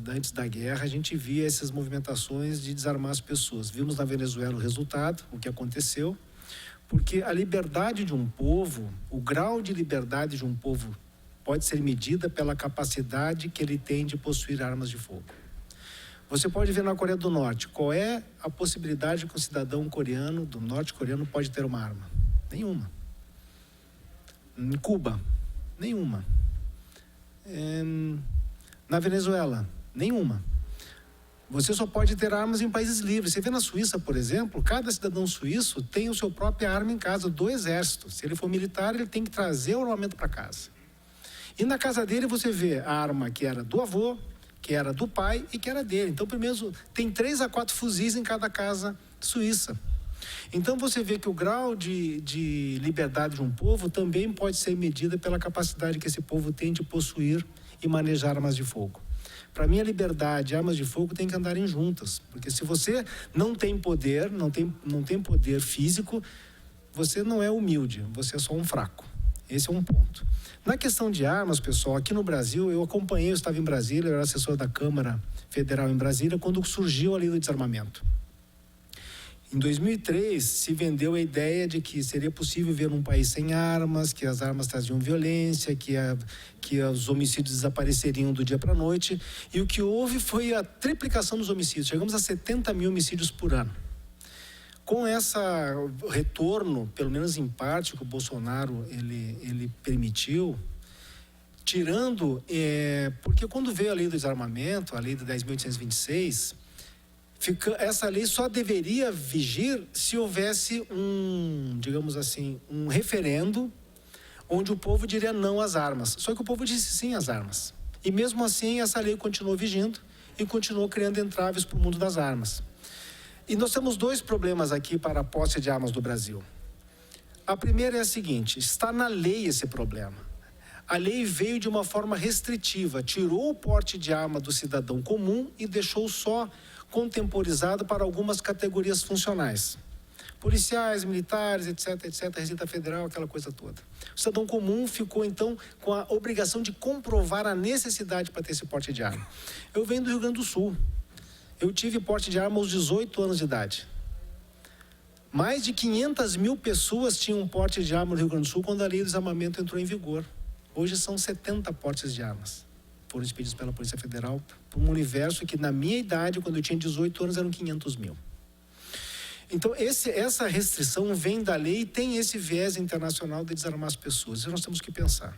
antes da guerra, a gente via essas movimentações de desarmar as pessoas. Vimos na Venezuela o resultado, o que aconteceu. Porque a liberdade de um povo, o grau de liberdade de um povo pode ser medida pela capacidade que ele tem de possuir armas de fogo. Você pode ver na Coreia do Norte, qual é a possibilidade que um cidadão coreano, do norte-coreano, pode ter uma arma? Nenhuma. Em Cuba, nenhuma. Na Venezuela, nenhuma. Você só pode ter armas em países livres. Você vê na Suíça, por exemplo, cada cidadão suíço tem a sua própria arma em casa, do exército. Se ele for militar, ele tem que trazer o armamento para casa. E na casa dele você vê a arma que era do avô, que era do pai e que era dele. Então, primeiro, tem 3 a 4 fuzis em cada casa suíça. Então, você vê que o grau de liberdade de um povo também pode ser medida pela capacidade que esse povo tem de possuir e manejar armas de fogo. Para mim, a liberdade e armas de fogo têm que andarem juntas. Porque se você não tem poder, não tem poder físico, você não é humilde, você é só um fraco. Esse é um ponto. Na questão de armas, pessoal, aqui no Brasil, eu estava em Brasília, eu era assessor da Câmara Federal em Brasília, quando surgiu a lei do desarmamento. Em 2003, se vendeu a ideia de que seria possível viver num país sem armas, que as armas traziam violência, que os homicídios desapareceriam do dia para a noite. E o que houve foi a triplicação dos homicídios. Chegamos a 70 mil homicídios por ano. Com esse retorno, pelo menos em parte, que o Bolsonaro ele permitiu, tirando... porque quando veio a lei do desarmamento, a lei de 10.826, essa lei só deveria vigir se houvesse digamos assim, um referendo onde o povo diria não às armas. Só que o povo disse sim às armas. E mesmo assim, essa lei continuou vigindo e continuou criando entraves para o mundo das armas. E nós temos 2 problemas aqui para a posse de armas do Brasil. A primeira é a seguinte: está na lei esse problema. A lei veio de uma forma restritiva, tirou o porte de arma do cidadão comum e deixou só contemporizado para algumas categorias funcionais. Policiais, militares, etc, Receita Federal, aquela coisa toda. O cidadão comum ficou, então, com a obrigação de comprovar a necessidade para ter esse porte de arma. Eu venho do Rio Grande do Sul. Eu tive porte de arma aos 18 anos de idade. Mais de 500 mil pessoas tinham porte de arma no Rio Grande do Sul quando a lei do desarmamento entrou em vigor. Hoje são 70 portes de armas. Foram expedidos pela Polícia Federal para um universo que, na minha idade, quando eu tinha 18 anos, eram 500 mil. Então, essa restrição vem da lei e tem esse viés internacional de desarmar as pessoas. Isso nós temos que pensar.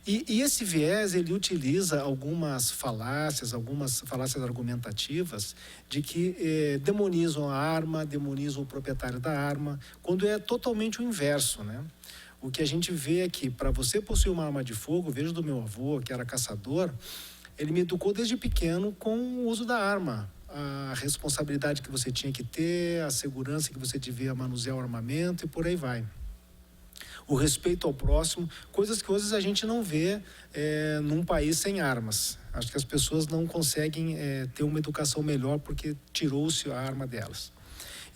E esse viés, ele utiliza algumas falácias argumentativas de que demonizam a arma, demonizam o proprietário da arma, quando é totalmente o inverso, né? O que a gente vê é que, para você possuir uma arma de fogo, vejo do meu avô, que era caçador, ele me educou desde pequeno com o uso da arma. A responsabilidade que você tinha que ter, a segurança que você devia manusear o armamento e por aí vai. O respeito ao próximo, coisas que hoje a gente não vê num país sem armas. Acho que as pessoas não conseguem ter uma educação melhor porque tirou-se a arma delas.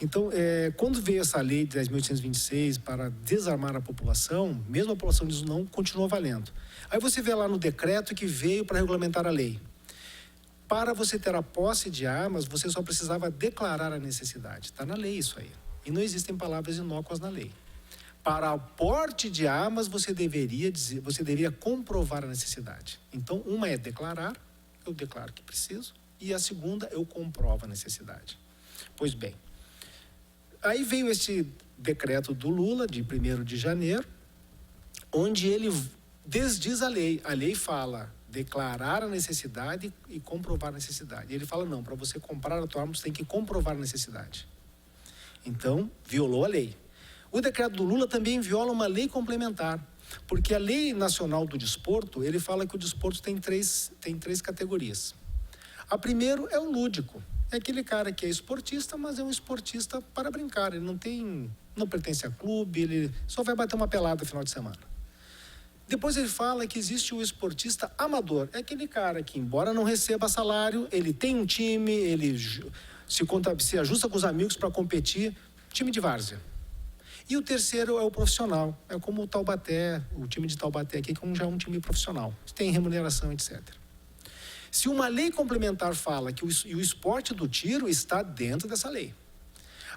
Então, quando veio essa lei de 10.826 para desarmar a população, mesmo a população diz não, continuou valendo. Aí você vê lá no decreto que veio para regulamentar a lei. Para você ter a posse de armas, você só precisava declarar a necessidade. Está na lei isso aí. E não existem palavras inócuas na lei. Para o porte de armas, você deveria comprovar a necessidade. Então, uma é declarar, eu declaro que preciso, e a segunda, eu comprovo a necessidade. Pois bem, aí veio este decreto do Lula, de 1º de janeiro, onde ele desdiz a lei. A lei fala declarar a necessidade e comprovar a necessidade. E ele fala, não, para você comprar a tua arma, você tem que comprovar a necessidade. Então, violou a lei. O decreto do Lula também viola uma lei complementar, porque a Lei Nacional do Desporto, ele fala que o desporto tem três categorias. A primeira é o lúdico. É aquele cara que é esportista, mas é um esportista para brincar. Ele não pertence a clube, ele só vai bater uma pelada no final de semana. Depois ele fala que existe o esportista amador. É aquele cara que, embora não receba salário, ele tem um time, ele se ajusta com os amigos para competir, time de várzea. E o terceiro é o profissional. É como o Taubaté, o time de Taubaté aqui, que já é um time profissional. Tem remuneração, etc. Se uma lei complementar fala que o esporte do tiro está dentro dessa lei.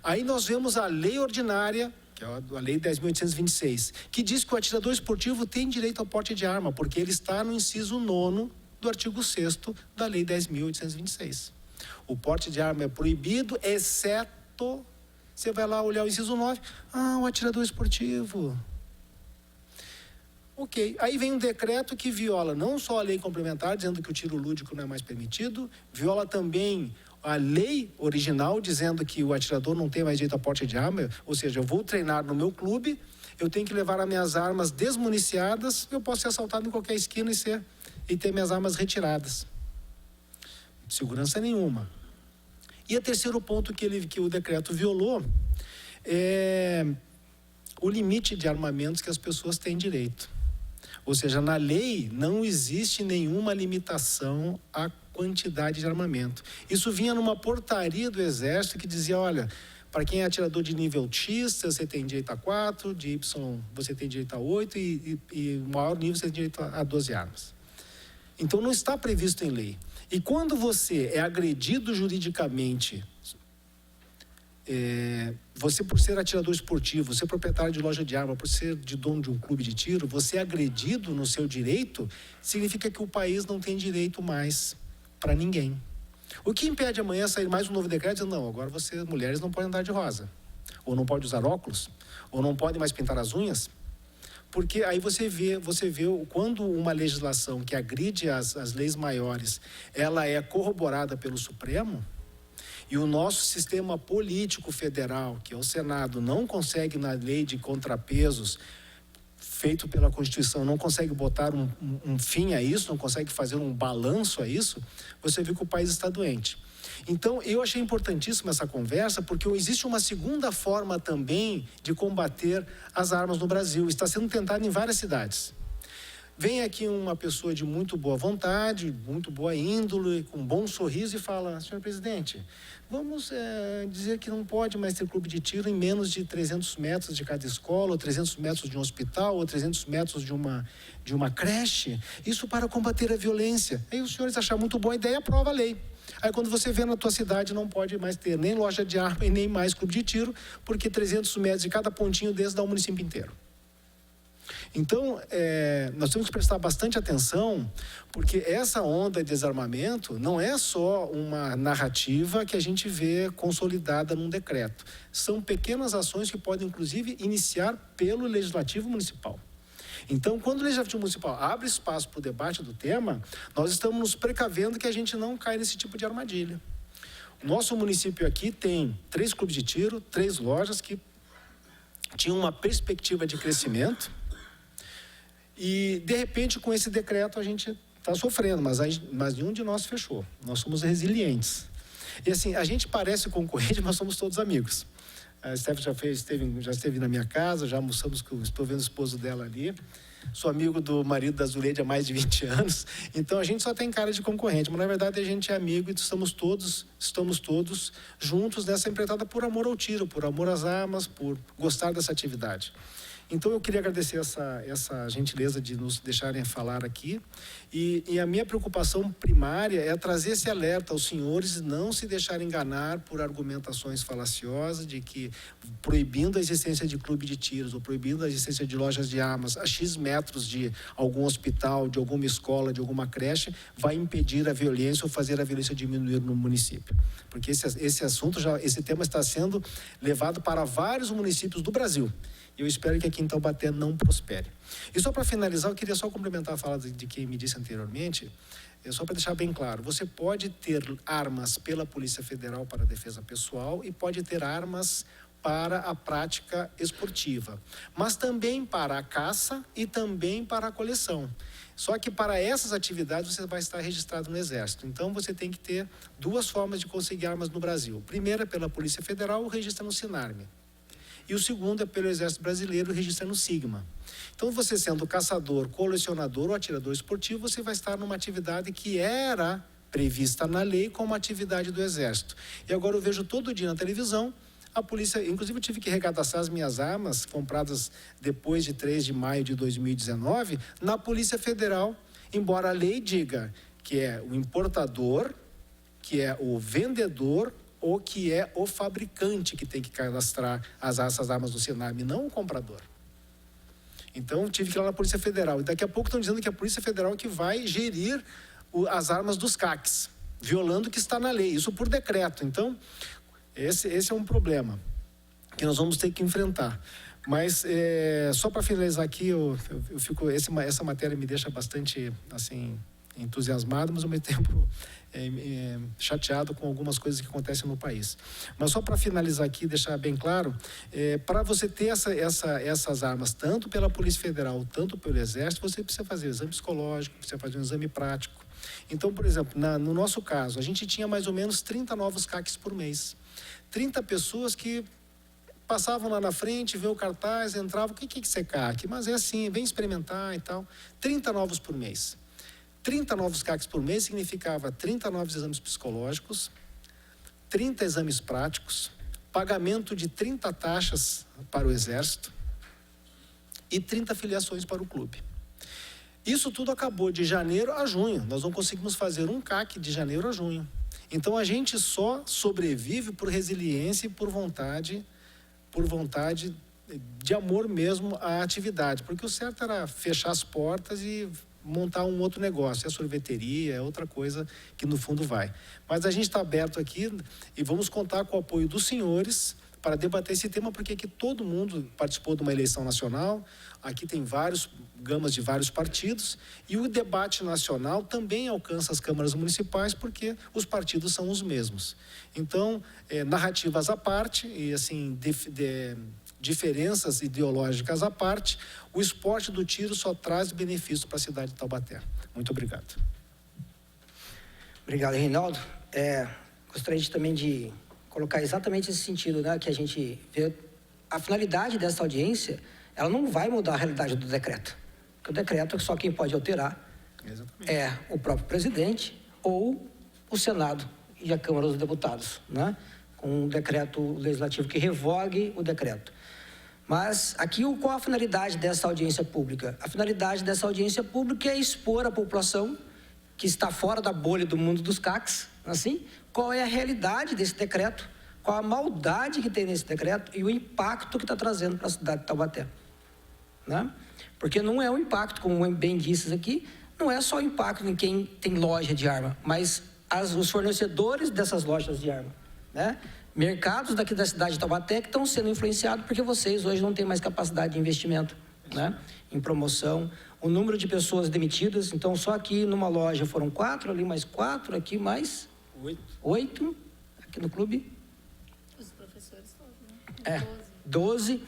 Aí nós vemos a lei ordinária, que é a lei 10.826, que diz que o atirador esportivo tem direito ao porte de arma, porque ele está no inciso 9º do artigo 6º da lei 10.826. O porte de arma é proibido, exceto... Você vai lá olhar o inciso 9, o atirador esportivo. Ok, aí vem um decreto que viola não só a lei complementar, dizendo que o tiro lúdico não é mais permitido, viola também a lei original, dizendo que o atirador não tem mais direito a porte de arma, ou seja, eu vou treinar no meu clube, eu tenho que levar as minhas armas desmuniciadas, eu posso ser assaltado em qualquer esquina e ter minhas armas retiradas. Segurança nenhuma. E o terceiro ponto que o decreto violou é o limite de armamentos que as pessoas têm direito. Ou seja, na lei não existe nenhuma limitação à quantidade de armamento. Isso vinha numa portaria do Exército que dizia, olha, para quem é atirador de nível X, você tem direito a 4, de Y você tem direito a 8 e o maior nível você tem direito a 12 armas. Então não está previsto em lei. E quando você é agredido juridicamente, você por ser atirador esportivo, ser proprietário de loja de arma, por ser de dono de um clube de tiro, você é agredido no seu direito, significa que o país não tem direito mais para ninguém. O que impede amanhã sair mais um novo decreto dizendo, não, agora mulheres não podem andar de rosa, ou não podem usar óculos, ou não podem mais pintar as unhas? Porque aí você vê quando uma legislação que agride as leis maiores, ela é corroborada pelo Supremo, e o nosso sistema político federal, que é o Senado, não consegue na lei de contrapesos, feito pela Constituição, não consegue botar um fim a isso, não consegue fazer um balanço a isso, você vê que o país está doente. Então, eu achei importantíssima essa conversa, porque existe uma segunda forma também de combater as armas no Brasil. Está sendo tentado em várias cidades. Vem aqui uma pessoa de muito boa vontade, muito boa índole, com um bom sorriso e fala, senhor presidente, vamos dizer que não pode mais ter clube de tiro em menos de 300 metros de cada escola, ou 300 metros de um hospital, ou 300 metros de uma creche. Isso para combater a violência. Aí os senhores acharam muito boa a ideia, aprova a lei. Aí quando você vê na tua cidade não pode mais ter nem loja de arma e nem mais clube de tiro, porque 300 metros de cada pontinho desse dá o município inteiro. Então, nós temos que prestar bastante atenção, porque essa onda de desarmamento não é só uma narrativa que a gente vê consolidada num decreto. São pequenas ações que podem, inclusive, iniciar pelo Legislativo Municipal. Então, quando o Legislativo Municipal abre espaço para o debate do tema, nós estamos nos precavendo que a gente não cai nesse tipo de armadilha. O nosso município aqui tem 3 clubes de tiro, 3 lojas que tinham uma perspectiva de crescimento e, de repente, com esse decreto a gente está sofrendo, mas nenhum de nós fechou. Nós somos resilientes. E assim, a gente parece concorrente, mas somos todos amigos. A Stephanie já esteve na minha casa, já almoçamos, estou vendo o esposo dela ali. Sou amigo do marido da Zuleide há mais de 20 anos. Então, a gente só tem cara de concorrente, mas, na verdade, a gente é amigo e estamos todos juntos nessa empreitada por amor ao tiro, por amor às armas, por gostar dessa atividade. Então, eu queria agradecer essa gentileza de nos deixarem falar aqui. E a minha preocupação primária é trazer esse alerta aos senhores e não se deixarem enganar por argumentações falaciosas de que proibindo a existência de clube de tiros ou proibindo a existência de lojas de armas a X metros de algum hospital, de alguma escola, de alguma creche, vai impedir a violência ou fazer a violência diminuir no município. Porque esse tema está sendo levado para vários municípios do Brasil. Eu espero que aqui em Taubaté não prospere. E só para finalizar, eu queria só complementar a fala de quem me disse anteriormente, só para deixar bem claro, você pode ter armas pela Polícia Federal para a defesa pessoal e pode ter armas para a prática esportiva, mas também para a caça e também para a coleção. Só que para essas atividades você vai estar registrado no Exército. Então você tem que ter duas formas de conseguir armas no Brasil. Primeiro é pela Polícia Federal, o registro no Sinarme. E o segundo é pelo Exército Brasileiro, registrando o SIGMA. Então, você sendo caçador, colecionador ou atirador esportivo, você vai estar numa atividade que era prevista na lei como atividade do Exército. E agora eu vejo todo dia na televisão, a polícia, inclusive eu tive que recadaçar as minhas armas, compradas depois de 3 de maio de 2019, na Polícia Federal, embora a lei diga que é o importador, que é o vendedor, ou que é o fabricante que tem que cadastrar essas armas no Sinarme, não o comprador. Então, tive que ir lá na Polícia Federal. E daqui a pouco estão dizendo que é a Polícia Federal que vai gerir as armas dos CACs, violando o que está na lei, isso por decreto. Então, esse é um problema que nós vamos ter que enfrentar. Mas, só para finalizar aqui, eu fico, essa matéria me deixa bastante, assim, entusiasmado, mas ao mesmo tempo chateado com algumas coisas que acontecem no país. Mas só para finalizar aqui, deixar bem claro, para você ter essas armas, tanto pela Polícia Federal, tanto pelo Exército, você precisa fazer um exame psicológico, precisa fazer um exame prático. Então, por exemplo, no nosso caso, a gente tinha mais ou menos 30 novos CACs por mês. 30 pessoas que passavam lá na frente, viam o cartaz, entravam, o que é CAC? Mas é assim, vem experimentar e tal. 30 novos por mês. 30 novos CACs por mês significava 30 novos exames psicológicos, 30 exames práticos, pagamento de 30 taxas para o Exército e 30 filiações para o clube. Isso tudo acabou de janeiro a junho. Nós não conseguimos fazer um CAC de janeiro a junho. Então, a gente só sobrevive por resiliência e por vontade de amor mesmo à atividade. Porque o certo era fechar as portas e montar um outro negócio, é sorveteria, é outra coisa que no fundo vai. Mas a gente está aberto aqui e vamos contar com o apoio dos senhores para debater esse tema, porque aqui todo mundo participou de uma eleição nacional, aqui tem gamas de vários partidos, e o debate nacional também alcança as câmaras municipais, porque os partidos são os mesmos. Então, narrativas à parte, e assim, diferenças ideológicas à parte, o esporte do tiro só traz benefícios para a cidade de Taubaté. Muito obrigado. Obrigado, Reinaldo. Gostaria também de colocar exatamente esse sentido, né, que a gente vê. A finalidade dessa audiência, ela não vai mudar a realidade do decreto. Porque o decreto, só quem pode alterar é o próprio presidente ou o Senado e a Câmara dos Deputados, né, com um decreto legislativo que revogue o decreto. Mas aqui, qual a finalidade dessa audiência pública? A finalidade dessa audiência pública é expor a população que está fora da bolha do mundo dos CACs, assim, qual é a realidade desse decreto, qual a maldade que tem nesse decreto e o impacto que está trazendo para a cidade de Taubaté, né? Porque não é um impacto, como bem disse aqui, não é só o impacto em quem tem loja de arma, mas os fornecedores dessas lojas de arma, né? Mercados daqui da cidade de Taubaté que estão sendo influenciados porque vocês hoje não têm mais capacidade de investimento, né, em promoção. O número de pessoas demitidas, então só aqui numa loja foram 4, ali mais 4, aqui mais 8, aqui no clube. Os professores todos, né? 12,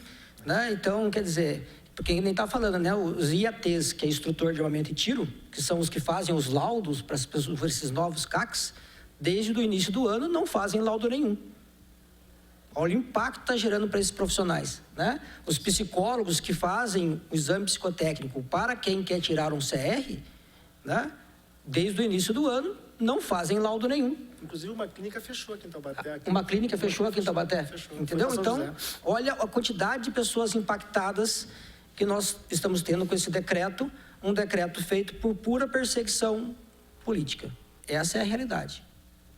né? Então, quer dizer, porque nem está falando, né? Os IATs, que é instrutor de armamento e tiro, que são os que fazem os laudos para esses novos CACs, desde o início do ano não fazem laudo nenhum. Olha o impacto que está gerando para esses profissionais, né? Os psicólogos que fazem o exame psicotécnico para quem quer tirar um CR, né? Desde o início do ano, não fazem laudo nenhum. Inclusive, uma clínica fechou aqui em Taubaté. Uma clínica fechou aqui em Taubaté. Fechou. Entendeu? Então, olha a quantidade de pessoas impactadas que nós estamos tendo com esse decreto, um decreto feito por pura perseguição política. Essa é a realidade,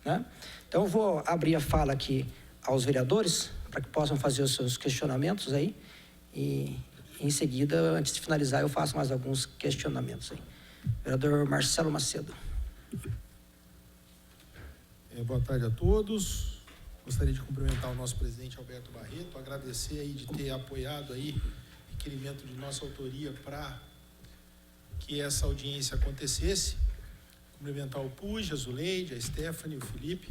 né? Então, eu vou abrir a fala aqui aos vereadores, para que possam fazer os seus questionamentos aí, e em seguida, antes de finalizar, eu faço mais alguns questionamentos aí. Vereador Marcelo Macedo. Boa tarde a todos. Gostaria de cumprimentar o nosso presidente Alberto Barreto, agradecer aí de ter apoiado aí o requerimento de nossa autoria para que essa audiência acontecesse. Cumprimentar o Puja, a Zuleide, a Stephanie, o Felipe.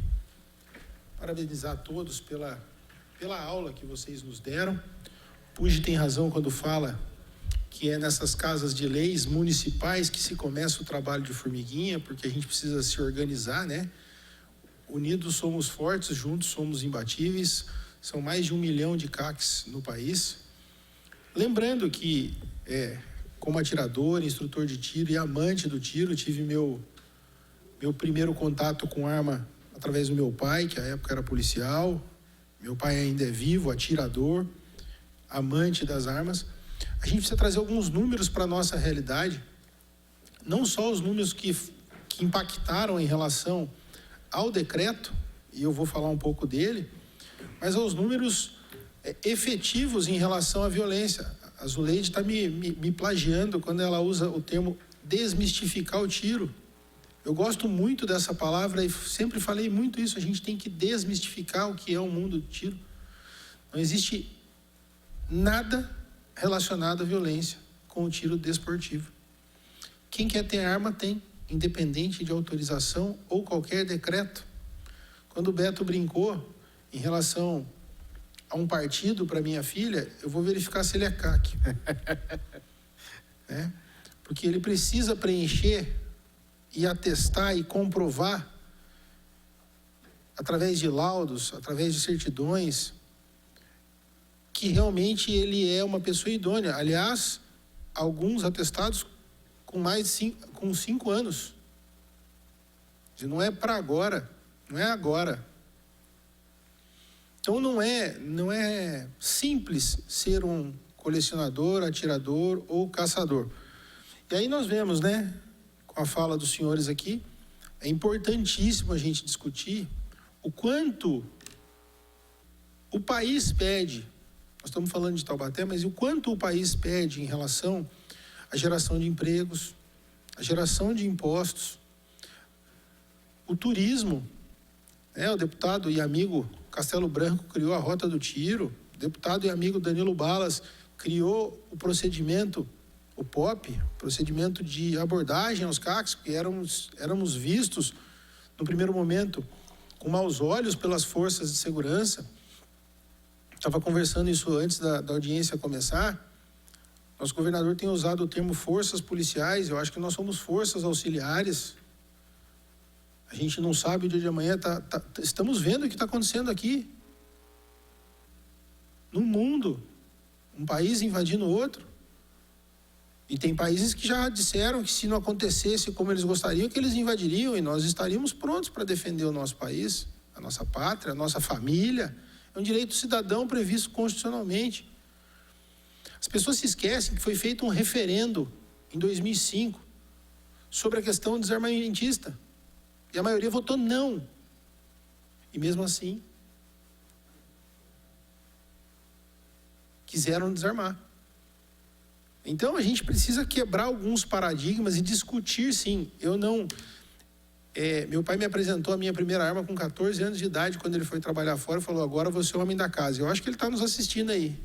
Parabenizar a todos pela aula que vocês nos deram. O Puja tem razão quando fala que é nessas casas de leis municipais que se começa o trabalho de formiguinha, porque a gente precisa se organizar, né? Unidos somos fortes, juntos somos imbatíveis. São mais de 1 milhão de CACs no país. Lembrando que, como atirador, instrutor de tiro e amante do tiro, tive meu primeiro contato com arma através do meu pai, que à época era policial. Meu pai ainda é vivo, atirador, amante das armas. A gente precisa trazer alguns números para a nossa realidade, não só os números que impactaram em relação ao decreto, e eu vou falar um pouco dele, mas aos números efetivos em relação à violência. A Zuleide está me plagiando quando ela usa o termo desmistificar o tiro. Eu gosto muito dessa palavra e sempre falei muito isso. A gente tem que desmistificar o que é o mundo do tiro. Não existe nada relacionado à violência com o tiro desportivo. Quem quer ter arma tem, independente de autorização ou qualquer decreto. Quando o Beto brincou em relação a um partido para minha filha, eu vou verificar se ele é CAC. Né? Porque ele precisa preencher e atestar e comprovar, através de laudos, através de certidões, que realmente ele é uma pessoa idônea. Aliás, alguns atestados com 5 anos. Não é para agora, não é agora. Então não é simples ser um colecionador, atirador ou caçador. E aí nós vemos, né, com a fala dos senhores aqui, é importantíssimo a gente discutir o quanto o país pede. Nós estamos falando de Taubaté, mas o quanto o país pede em relação à geração de empregos, à geração de impostos, o turismo, né? O deputado e amigo Castelo Branco criou a Rota do Tiro, o deputado e amigo Danilo Balas criou o procedimento, o POP, procedimento de abordagem aos CACs, que éramos vistos, no primeiro momento, com maus olhos pelas forças de segurança. Estava conversando isso antes da audiência começar. Nosso governador tem usado o termo forças policiais, eu acho que nós somos forças auxiliares. A gente não sabe o dia de amanhã, estamos vendo o que está acontecendo aqui. No mundo, um país invadindo o outro. E tem países que já disseram que se não acontecesse como eles gostariam, que eles invadiriam, e nós estaríamos prontos para defender o nosso país, a nossa pátria, a nossa família. É um direito cidadão previsto constitucionalmente. As pessoas se esquecem que foi feito um referendo em 2005 sobre a questão desarmamentista. E a maioria votou não. E mesmo assim, quiseram desarmar. Então a gente precisa quebrar alguns paradigmas e discutir, sim. Meu pai me apresentou a minha primeira arma com 14 anos de idade, quando ele foi trabalhar fora, e falou: agora você é o homem da casa. Eu acho que ele está nos assistindo aí.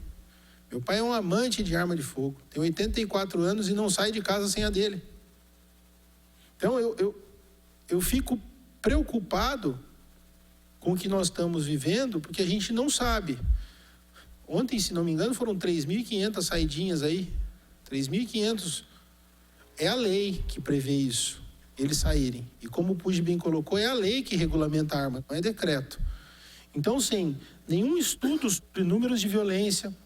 Meu pai é um amante de arma de fogo, tem 84 anos e não sai de casa sem a dele. Então eu fico preocupado com o que nós estamos vivendo, porque a gente não sabe. Ontem, se não me engano, foram 3.500 saidinhas aí. 3.500. É a lei que prevê isso, eles saírem. E como o Puig bem colocou, é a lei que regulamenta a arma, não é decreto. Então, sem nenhum estudo sobre números de violência,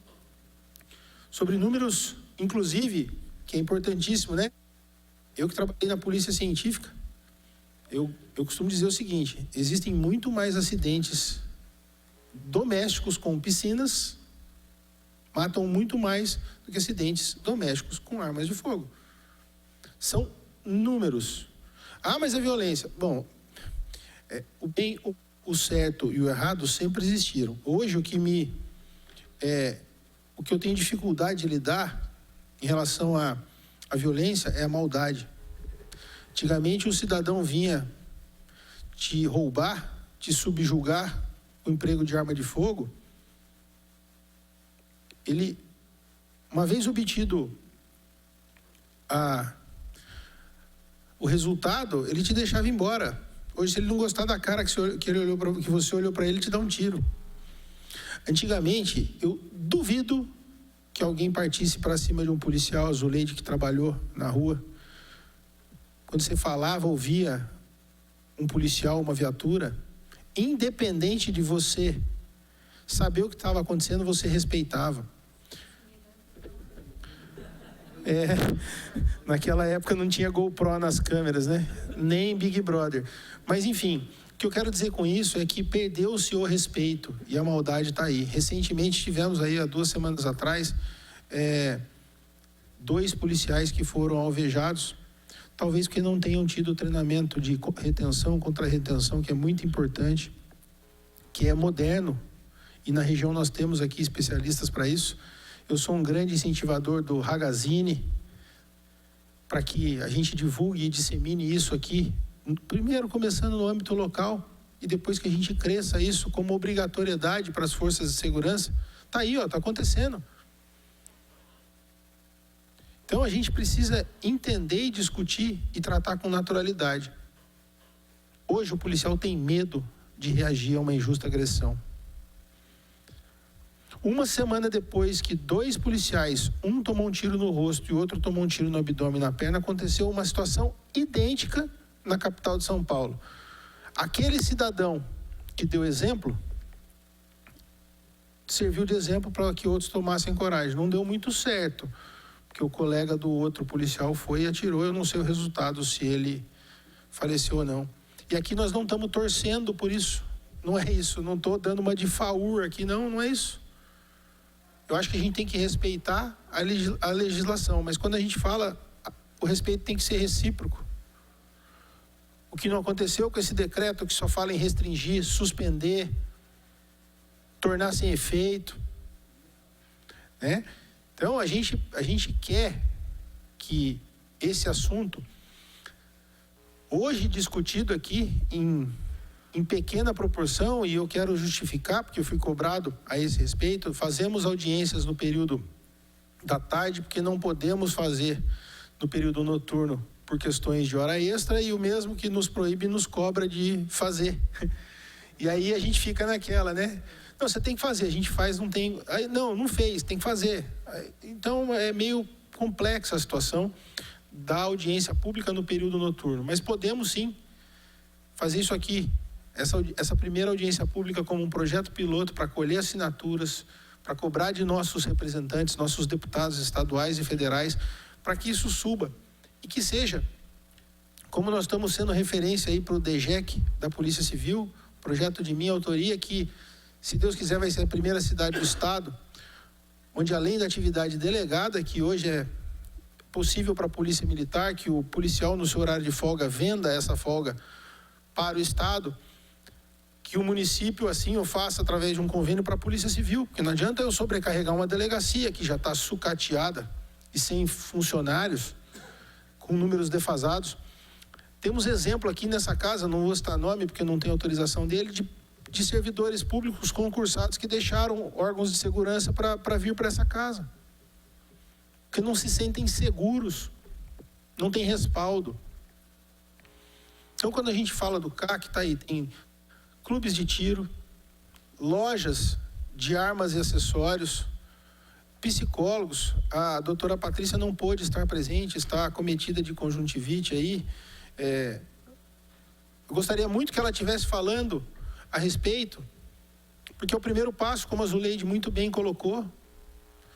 sobre números, inclusive, que é importantíssimo, né? Eu que trabalhei na polícia científica, eu costumo dizer o seguinte: existem muito mais acidentes domésticos com piscinas, matam muito mais do que acidentes domésticos com armas de fogo. São números. Ah, mas a violência... Bom, o bem, o certo e o errado sempre existiram. Hoje, o que eu tenho dificuldade de lidar em relação à violência é a maldade. Antigamente, o cidadão vinha te roubar, te subjugar o emprego de arma de fogo. Ele, uma vez obtido o resultado, ele te deixava embora. Hoje, se ele não gostar da cara que você olhou para ele, ele te dá um tiro. Antigamente, eu duvido que alguém partisse para cima de um policial azulejo que trabalhou na rua. Quando você falava, ouvia um policial, uma viatura, independente de você saber o que estava acontecendo, você respeitava. Naquela época não tinha GoPro nas câmeras, né? Nem Big Brother. Mas, enfim, o que eu quero dizer com isso é que perdeu-se o respeito e a maldade está aí. Recentemente tivemos aí, há 2 semanas atrás, 2 policiais que foram alvejados, talvez porque não tenham tido treinamento de retenção, contra-retenção, que é muito importante, que é moderno, e na região nós temos aqui especialistas para isso. Eu sou um grande incentivador do Ragazine, para que a gente divulgue e dissemine isso aqui, primeiro começando no âmbito local, e depois que a gente cresça isso como obrigatoriedade para as forças de segurança. Está aí, está acontecendo. Então a gente precisa entender e discutir e tratar com naturalidade. Hoje o policial tem medo de reagir a uma injusta agressão. Uma semana depois que 2 policiais, um tomou um tiro no rosto e o outro tomou um tiro no abdômen e na perna, aconteceu uma situação idêntica na capital de São Paulo. Aquele cidadão que deu exemplo, serviu de exemplo para que outros tomassem coragem. Não deu muito certo, porque o colega do outro policial foi e atirou. Eu não sei o resultado, se ele faleceu ou não. E aqui nós não estamos torcendo por isso. Não é isso. Não estou dando uma de faur aqui, não é isso. Eu acho que a gente tem que respeitar a legislação, mas quando a gente fala, o respeito tem que ser recíproco. O que não aconteceu com esse decreto que só fala em restringir, suspender, tornar sem efeito, né? Então a gente quer que esse assunto, hoje discutido aqui em pequena proporção, e eu quero justificar, porque eu fui cobrado a esse respeito, fazemos audiências no período da tarde, porque não podemos fazer no período noturno por questões de hora extra, e o mesmo que nos proíbe nos cobra de fazer. E aí a gente fica naquela, né? Não, você tem que fazer, a gente faz, não tem... Aí, não fez, tem que fazer. Então é meio complexa a situação da audiência pública no período noturno, mas podemos sim fazer isso aqui, essa primeira audiência pública como um projeto piloto para colher assinaturas, para cobrar de nossos representantes, nossos deputados estaduais e federais, para que isso suba e que seja, como nós estamos sendo referência aí para o DGEC da Polícia Civil, projeto de minha autoria, que, se Deus quiser, vai ser a primeira cidade do estado, onde além da atividade delegada, que hoje é possível para a Polícia Militar, que o policial no seu horário de folga venda essa folga para o estado, que o município assim o faça através de um convênio para a Polícia Civil, porque não adianta eu sobrecarregar uma delegacia que já está sucateada e sem funcionários, com números defasados. Temos exemplo aqui nessa casa, não vou citar nome porque não tem autorização dele, de servidores públicos concursados que deixaram órgãos de segurança para vir para essa casa, porque não se sentem seguros, não tem respaldo. Então, quando a gente fala do CAC, está aí, tem clubes de tiro, lojas de armas e acessórios, psicólogos. A doutora Patrícia não pôde estar presente, está acometida de conjuntivite aí. Eu gostaria muito que ela estivesse falando a respeito, Porque é o primeiro passo, como a Zuleide muito bem colocou,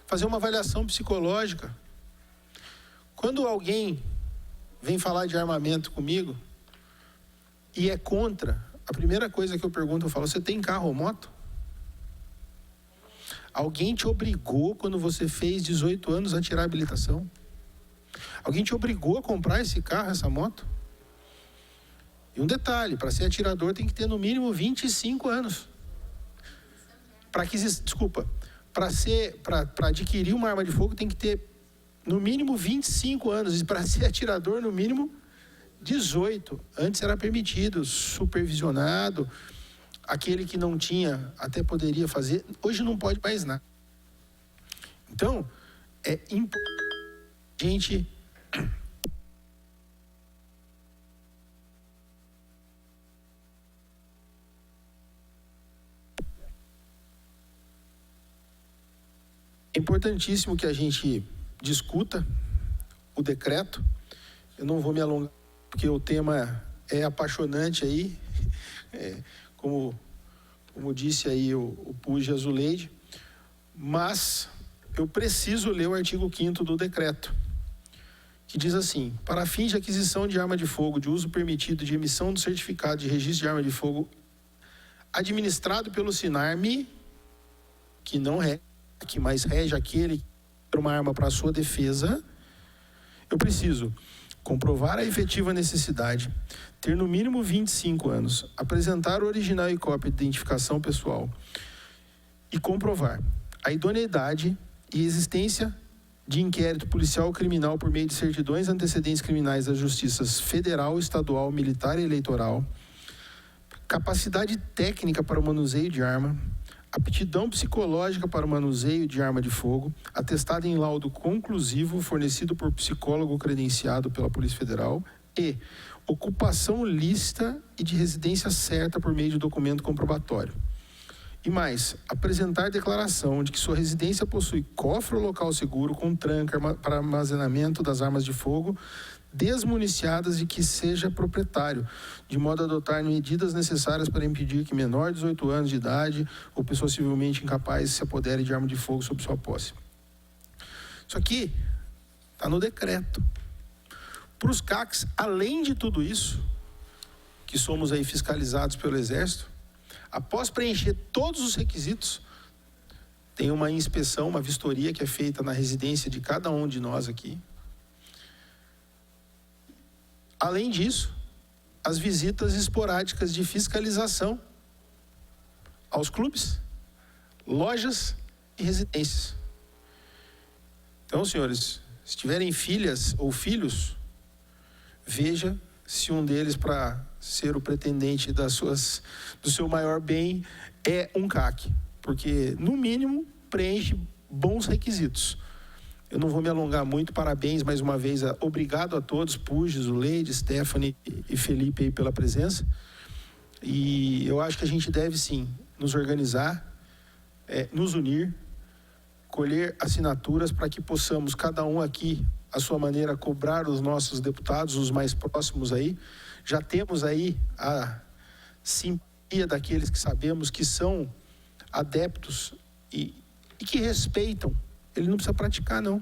fazer uma avaliação psicológica. Quando alguém vem falar de armamento comigo e é contra, a primeira coisa que eu pergunto, eu falo: você tem carro ou moto? Alguém te obrigou, quando você fez 18 anos, a tirar a habilitação? Alguém te obrigou a comprar esse carro, essa moto? E um detalhe, para ser atirador tem que ter no mínimo 25 anos. Para adquirir uma arma de fogo tem que ter no mínimo 25 anos. E para ser atirador, no mínimo 18. Antes era permitido, supervisionado. Aquele que não tinha até poderia fazer. Hoje não pode mais nada. Então, é importante a gente... É importantíssimo que a gente discuta o decreto. Eu não vou me alongar, porque o tema é apaixonante aí, como disse aí o Puj e a Zuleide, mas eu preciso ler o artigo 5º do decreto, que diz assim: para fins de aquisição de arma de fogo, de uso permitido, de emissão do certificado de registro de arma de fogo, administrado pelo SINARME, que não é que mais rege aquele que tem uma arma para a sua defesa, eu preciso comprovar a efetiva necessidade, ter no mínimo 25 anos, apresentar o original e cópia de identificação pessoal e comprovar a idoneidade e existência de inquérito policial ou criminal por meio de certidões antecedentes criminais das justiças federal, estadual, militar e eleitoral, capacidade técnica para o manuseio de arma, aptidão psicológica para o manuseio de arma de fogo, atestada em laudo conclusivo fornecido por psicólogo credenciado pela Polícia Federal e ocupação lícita e de residência certa por meio de documento comprobatório. E mais, apresentar declaração de que sua residência possui cofre ou local seguro com tranca para armazenamento das armas de fogo desmuniciadas e que seja proprietário, de modo a adotar medidas necessárias para impedir que menor de 18 anos de idade ou pessoa civilmente incapaz se apodere de arma de fogo sob sua posse. Isso aqui está no decreto. Para os CACs, além de tudo isso, que somos aí fiscalizados pelo Exército, após preencher todos os requisitos, tem uma inspeção, uma vistoria que é feita na residência de cada um de nós aqui. Além disso, as visitas esporádicas de fiscalização aos clubes, lojas e residências. Então, senhores, se tiverem filhas ou filhos, veja se um deles, para ser o pretendente do seu maior bem, é um CAC, porque, no mínimo, preenche bons requisitos. Eu não vou me alongar muito, parabéns mais uma vez, obrigado a todos, Puj, Zuleide, Stephanie e Felipe aí pela presença. E eu acho que a gente deve sim nos organizar, nos unir, colher assinaturas para que possamos, cada um aqui, à sua maneira, cobrar os nossos deputados, os mais próximos aí. Já temos aí a simpatia daqueles que sabemos que são adeptos e que respeitam. Ele não precisa praticar, não.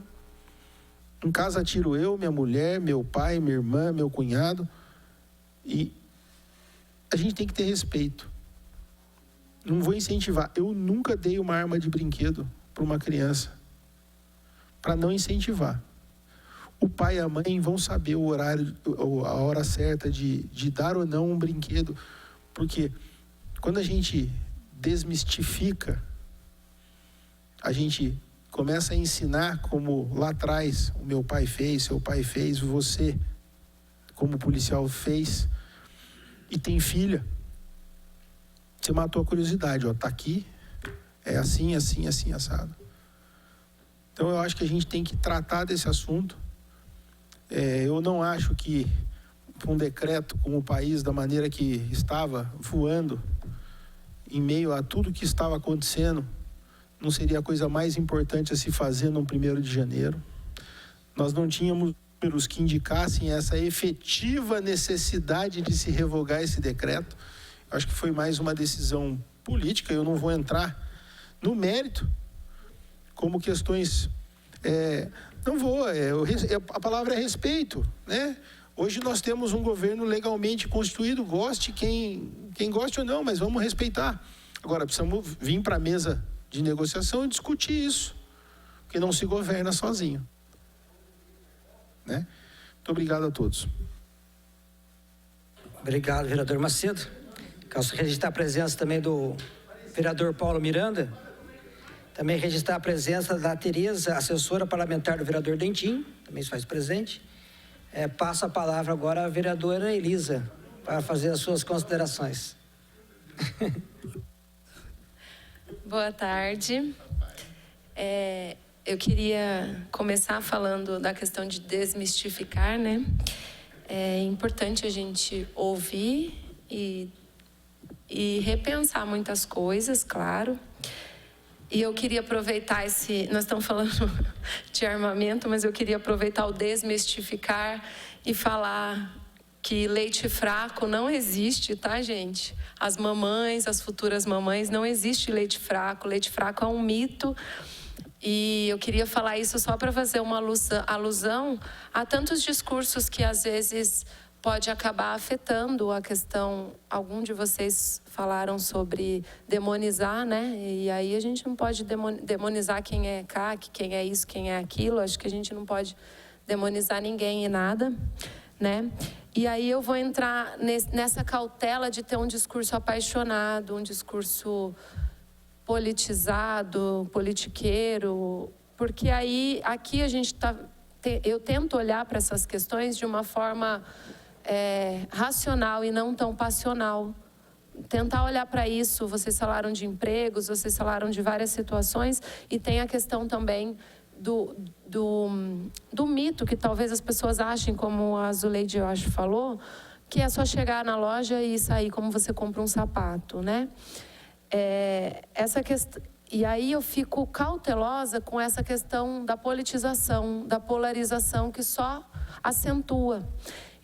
Em casa atiro eu, minha mulher, meu pai, minha irmã, meu cunhado. E a gente tem que ter respeito. Não vou incentivar. Eu nunca dei uma arma de brinquedo para uma criança, para não incentivar. O pai e a mãe vão saber o horário, a hora certa de dar ou não um brinquedo. Porque quando a gente desmistifica, a gente começa a ensinar como lá atrás o meu pai fez, seu pai fez, você como policial fez, e tem filha. Você matou a curiosidade, tá aqui, é assim, assim, assim, assado. Então eu acho que a gente tem que tratar desse assunto. Eu não acho que um decreto como o país, da maneira que estava voando, em meio a tudo que estava acontecendo, não seria a coisa mais importante a se fazer no 1º de janeiro. Nós não tínhamos números que indicassem essa efetiva necessidade de se revogar esse decreto. Eu acho que foi mais uma decisão política, eu não vou entrar no mérito, como questões... não vou, a palavra é respeito, né? Hoje nós temos um governo legalmente constituído, goste quem goste ou não, mas vamos respeitar. Agora, precisamos vir para a mesa de negociação e discutir isso, porque não se governa sozinho, né? Muito obrigado a todos. Obrigado, vereador Macedo. Quero registrar a presença também do vereador Paulo Miranda. Também registrar a presença da Tereza, assessora parlamentar do vereador Dentinho, também se faz presente. Passo a palavra agora à vereadora Elisa, para fazer as suas considerações. Boa tarde. Eu queria começar falando da questão de desmistificar, né? É importante a gente ouvir e repensar muitas coisas, claro. E eu queria aproveitar nós estamos falando de armamento, mas eu queria aproveitar o desmistificar e falar que leite fraco não existe, tá, gente? As mamães, as futuras mamães, não existe leite fraco. Leite fraco é um mito. E eu queria falar isso só para fazer uma alusão a tantos discursos que às vezes pode acabar afetando a questão. Algum de vocês falaram sobre demonizar, né? E aí a gente não pode demonizar quem é CAC, quem é isso, quem é aquilo. Acho que a gente não pode demonizar ninguém e nada, né? E aí eu vou entrar nessa cautela de ter um discurso apaixonado, um discurso politizado, politiqueiro, porque aqui a gente eu tento olhar para essas questões de uma forma racional e não tão passional. Tentar olhar para isso, vocês falaram de empregos, vocês falaram de várias situações, e tem a questão também do mito que talvez as pessoas achem, como a Zuleide, eu acho, falou, que é só chegar na loja e sair como você compra um sapato, né? Essa questão, e aí eu fico cautelosa com essa questão da politização, da polarização que só acentua.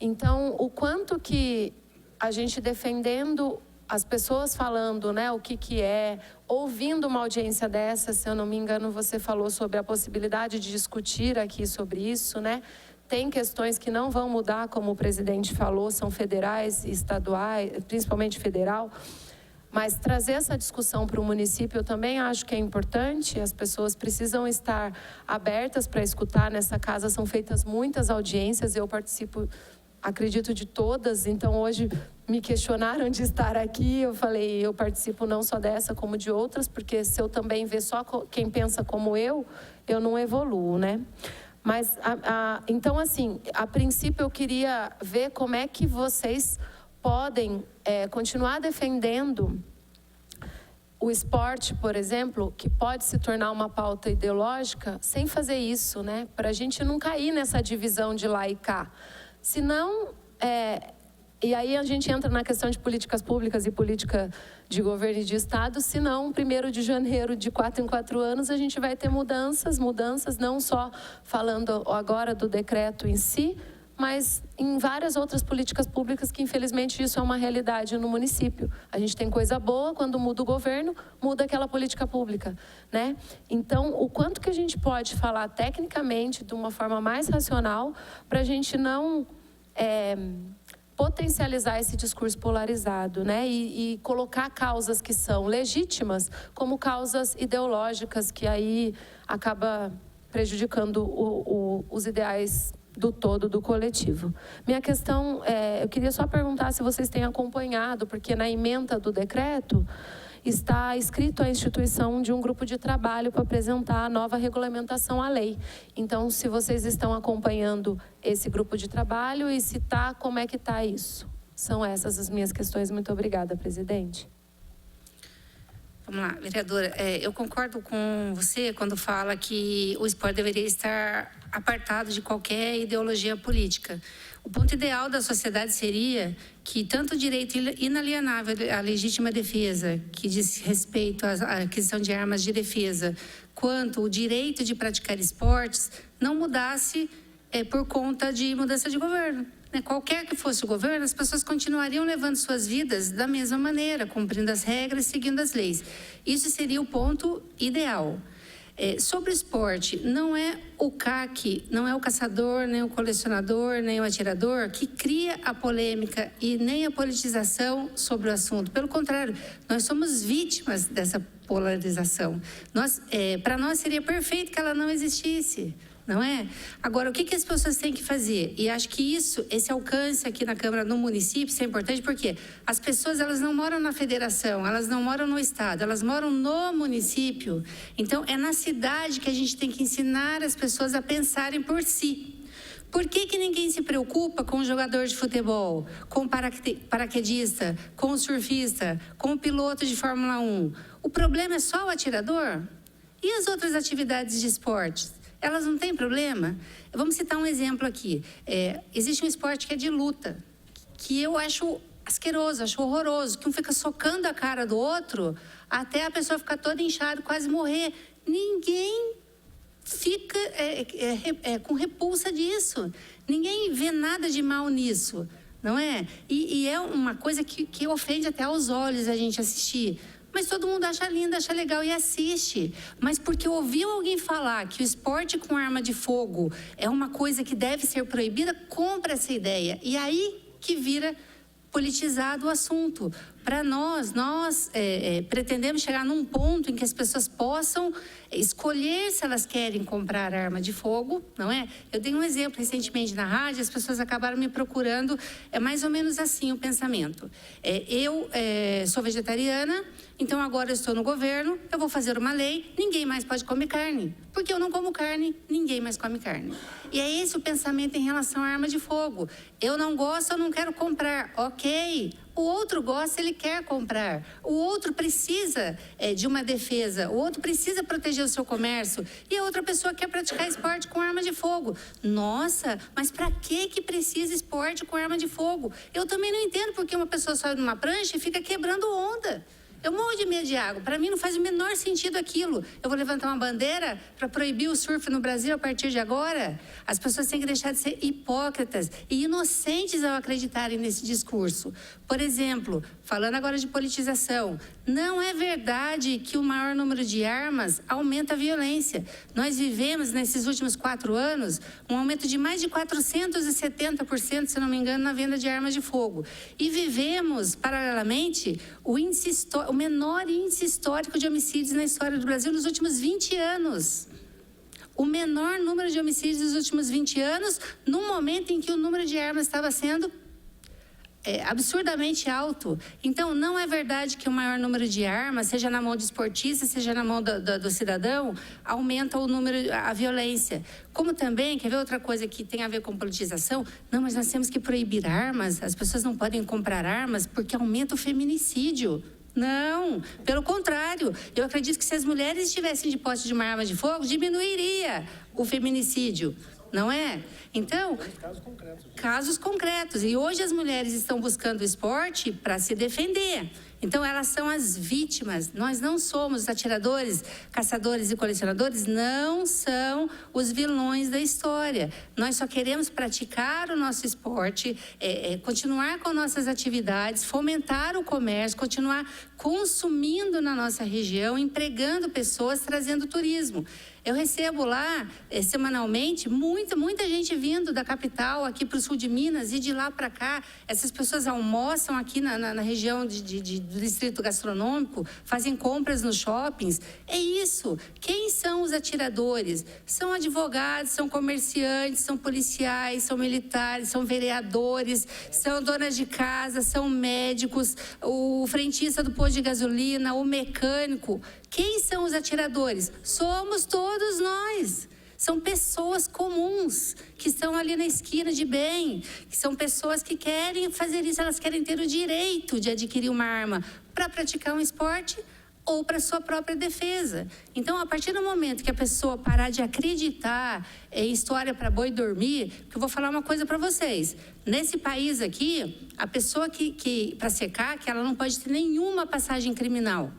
Então, o quanto que a gente defendendo as pessoas falando, né, o que é, ouvindo uma audiência dessa, se eu não me engano, você falou sobre a possibilidade de discutir aqui sobre isso, né? Tem questões que não vão mudar, como o presidente falou, são federais, estaduais, principalmente federal. Mas trazer essa discussão para o município eu também acho que é importante. As pessoas precisam estar abertas para escutar. Nessa casa são feitas muitas audiências, eu participo, acredito, de todas. Então hoje me questionaram de estar aqui, eu falei, eu participo não só dessa como de outras, porque se eu também ver só quem pensa como eu não evoluo, né? Mas, então assim, a princípio eu queria ver como é que vocês podem continuar defendendo o esporte, por exemplo, que pode se tornar uma pauta ideológica, sem fazer isso, né? Para a gente não cair nessa divisão de lá e cá. Senão, e aí a gente entra na questão de políticas públicas e política de governo e de Estado, senão, 1º de janeiro, de 4 em 4 anos, a gente vai ter mudanças, não só falando agora do decreto em si, mas em várias outras políticas públicas que, infelizmente, isso é uma realidade no município. A gente tem coisa boa, quando muda o governo, muda aquela política pública, né? Então, o quanto que a gente pode falar tecnicamente, de uma forma mais racional, para a gente não potencializar esse discurso polarizado, né? E colocar causas que são legítimas como causas ideológicas, que aí acaba prejudicando os ideais do todo, do coletivo. Minha questão eu queria só perguntar se vocês têm acompanhado, porque na ementa do decreto está escrito a instituição de um grupo de trabalho para apresentar a nova regulamentação à lei. Então, se vocês estão acompanhando esse grupo de trabalho e se está, como é que está isso? São essas as minhas questões. Muito obrigada, presidente. Vamos lá, vereadora, eu concordo com você quando fala que o esporte deveria estar apartado de qualquer ideologia política. O ponto ideal da sociedade seria que tanto o direito inalienável à legítima defesa, que diz respeito à aquisição de armas de defesa, quanto o direito de praticar esportes, não mudasse por conta de mudança de governo. Qualquer que fosse o governo, as pessoas continuariam levando suas vidas da mesma maneira, cumprindo as regras, seguindo as leis. Isso seria o ponto ideal. Sobre o esporte, não é o CAC, não é o caçador, nem o colecionador, nem o atirador que cria a polêmica e nem a politização sobre o assunto. Pelo contrário, nós somos vítimas dessa polarização. Para nós seria perfeito que ela não existisse. Não é? Agora, o que as pessoas têm que fazer? E acho que esse alcance aqui na Câmara, no município, isso é importante porque as pessoas, elas não moram na federação, elas não moram no estado, elas moram no município. Então, é na cidade que a gente tem que ensinar as pessoas a pensarem por si. Por que ninguém se preocupa com o jogador de futebol, com o paraquedista, com o surfista, com o piloto de Fórmula 1? O problema é só o atirador? E as outras atividades de esportes? Elas não têm problema? Vamos citar um exemplo aqui. Existe um esporte que é de luta, que eu acho asqueroso, acho horroroso, que um fica socando a cara do outro até a pessoa ficar toda inchada, quase morrer. Ninguém fica com repulsa disso. Ninguém vê nada de mal nisso, não é? E é uma coisa que ofende até aos olhos a gente assistir. Mas todo mundo acha lindo, acha legal e assiste. Mas porque ouviu alguém falar que o esporte com arma de fogo é uma coisa que deve ser proibida, compra essa ideia. E aí que vira politizado o assunto. Para nós pretendemos chegar num ponto em que as pessoas possam escolher se elas querem comprar arma de fogo, não é? Eu dei um exemplo recentemente na rádio, as pessoas acabaram me procurando, é mais ou menos assim o pensamento. Eu sou vegetariana, então agora eu estou no governo, eu vou fazer uma lei, ninguém mais pode comer carne. Porque eu não como carne, ninguém mais come carne. E é esse o pensamento em relação à arma de fogo. Eu não gosto, eu não quero comprar. Ok, o outro gosta, ele quer comprar. O outro precisa de uma defesa. O outro precisa proteger o seu comércio. E a outra pessoa quer praticar esporte com arma de fogo. Nossa, mas para que precisa esporte com arma de fogo? Eu também não entendo porque uma pessoa sobe numa prancha e fica quebrando onda. Eu morro de medo de água. Para mim não faz o menor sentido aquilo. Eu vou levantar uma bandeira para proibir o surf no Brasil a partir de agora? As pessoas têm que deixar de ser hipócritas e inocentes ao acreditarem nesse discurso. Por exemplo, falando agora de politização, não é verdade que o maior número de armas aumenta a violência. Nós vivemos, nesses últimos 4 anos, um aumento de mais de 470%, se não me engano, na venda de armas de fogo. E vivemos, paralelamente, o menor índice histórico de homicídios na história do Brasil nos últimos 20 anos. O menor número de homicídios nos últimos 20 anos, num momento em que o número de armas estava sendo absurdamente alto. Então, não é verdade que o maior número de armas, seja na mão de esportista, seja na mão do cidadão, aumenta o número, a violência. Como também, quer ver outra coisa que tem a ver com politização? Não, mas nós temos que proibir armas, as pessoas não podem comprar armas porque aumenta o feminicídio. Não, pelo contrário, eu acredito que se as mulheres estivessem de posse de uma arma de fogo, diminuiria o feminicídio, não é? Então, casos concretos. E hoje as mulheres estão buscando o esporte para se defender. Então, elas são as vítimas. Nós não somos atiradores, caçadores e colecionadores, não são os vilões da história. Nós só queremos praticar o nosso esporte, continuar com nossas atividades, fomentar o comércio, continuar consumindo na nossa região, empregando pessoas, trazendo turismo. Eu recebo lá, semanalmente, muita gente vindo da capital aqui para o sul de Minas e de lá para cá. Essas pessoas almoçam aqui na região do distrito gastronômico, fazem compras nos shoppings. É isso. Quem são os atiradores? São advogados, são comerciantes, são policiais, são militares, são vereadores, são donas de casa, são médicos, o frentista do posto de gasolina, o mecânico. Quem são os atiradores? Somos todos nós. São pessoas comuns, que estão ali na esquina de bem, que são pessoas que querem fazer isso, elas querem ter o direito de adquirir uma arma para praticar um esporte ou para sua própria defesa. Então, a partir do momento que a pessoa parar de acreditar em história para boi dormir, que eu vou falar uma coisa para vocês. Nesse país aqui, a pessoa que para secar, que ela não pode ter nenhuma passagem criminal.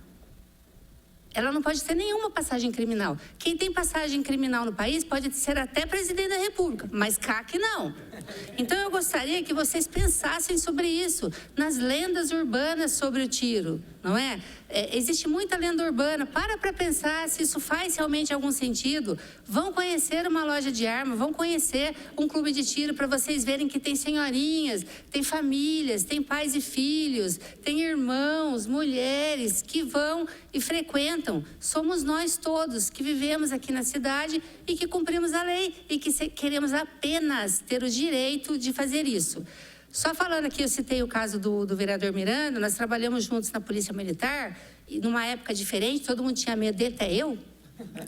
ela não pode ter nenhuma passagem criminal. Quem tem passagem criminal no país pode ser até presidente da República, mas CAC não. Então, eu gostaria que vocês pensassem sobre isso, nas lendas urbanas sobre o tiro, não é? Existe muita lenda urbana. Para pensar se isso faz realmente algum sentido. Vão conhecer uma loja de arma, vão conhecer um clube de tiro para vocês verem que tem senhorinhas, tem famílias, tem pais e filhos, tem irmãos, mulheres que vão e frequentam. Somos nós todos que vivemos aqui na cidade e que cumprimos a lei e que queremos apenas ter o direito de fazer isso. Só falando aqui, eu citei o caso do vereador Miranda, nós trabalhamos juntos na Polícia Militar, e numa época diferente, todo mundo tinha medo dele, até eu.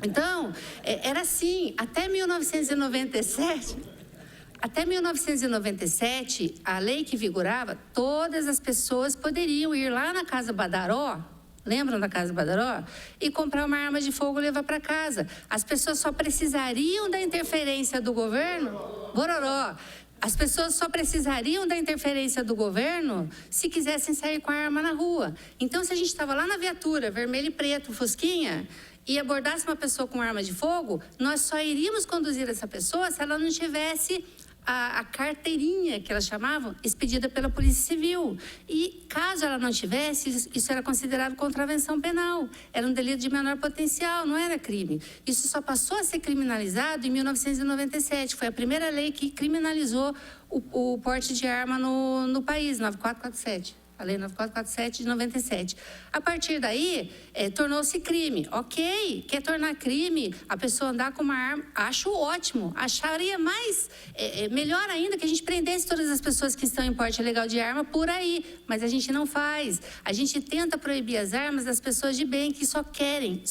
Então, era assim, até 1997, a lei que vigorava, todas as pessoas poderiam ir lá na Casa Badaró, lembram da Casa Badaró? E comprar uma arma de fogo e levar para casa. As pessoas só precisariam da interferência do governo, Bororó. As pessoas só precisariam da interferência do governo se quisessem sair com a arma na rua. Então, se a gente estava lá na viatura, vermelho e preto, fusquinha, e abordasse uma pessoa com arma de fogo, nós só iríamos conduzir essa pessoa se ela não tivesse a carteirinha, que elas chamavam, expedida pela Polícia Civil. E, caso ela não tivesse, isso era considerado contravenção penal. Era um delito de menor potencial, não era crime. Isso só passou a ser criminalizado em 1997. Foi a primeira lei que criminalizou o porte de arma no país, 9447. A Lei 9447 de 97. A partir daí, tornou-se crime. Ok, quer tornar crime a pessoa andar com uma arma? Acho ótimo. Acharia melhor ainda que a gente prendesse todas as pessoas que estão em porte ilegal de arma por aí. Mas a gente não faz. A gente tenta proibir as armas das pessoas de bem que só querem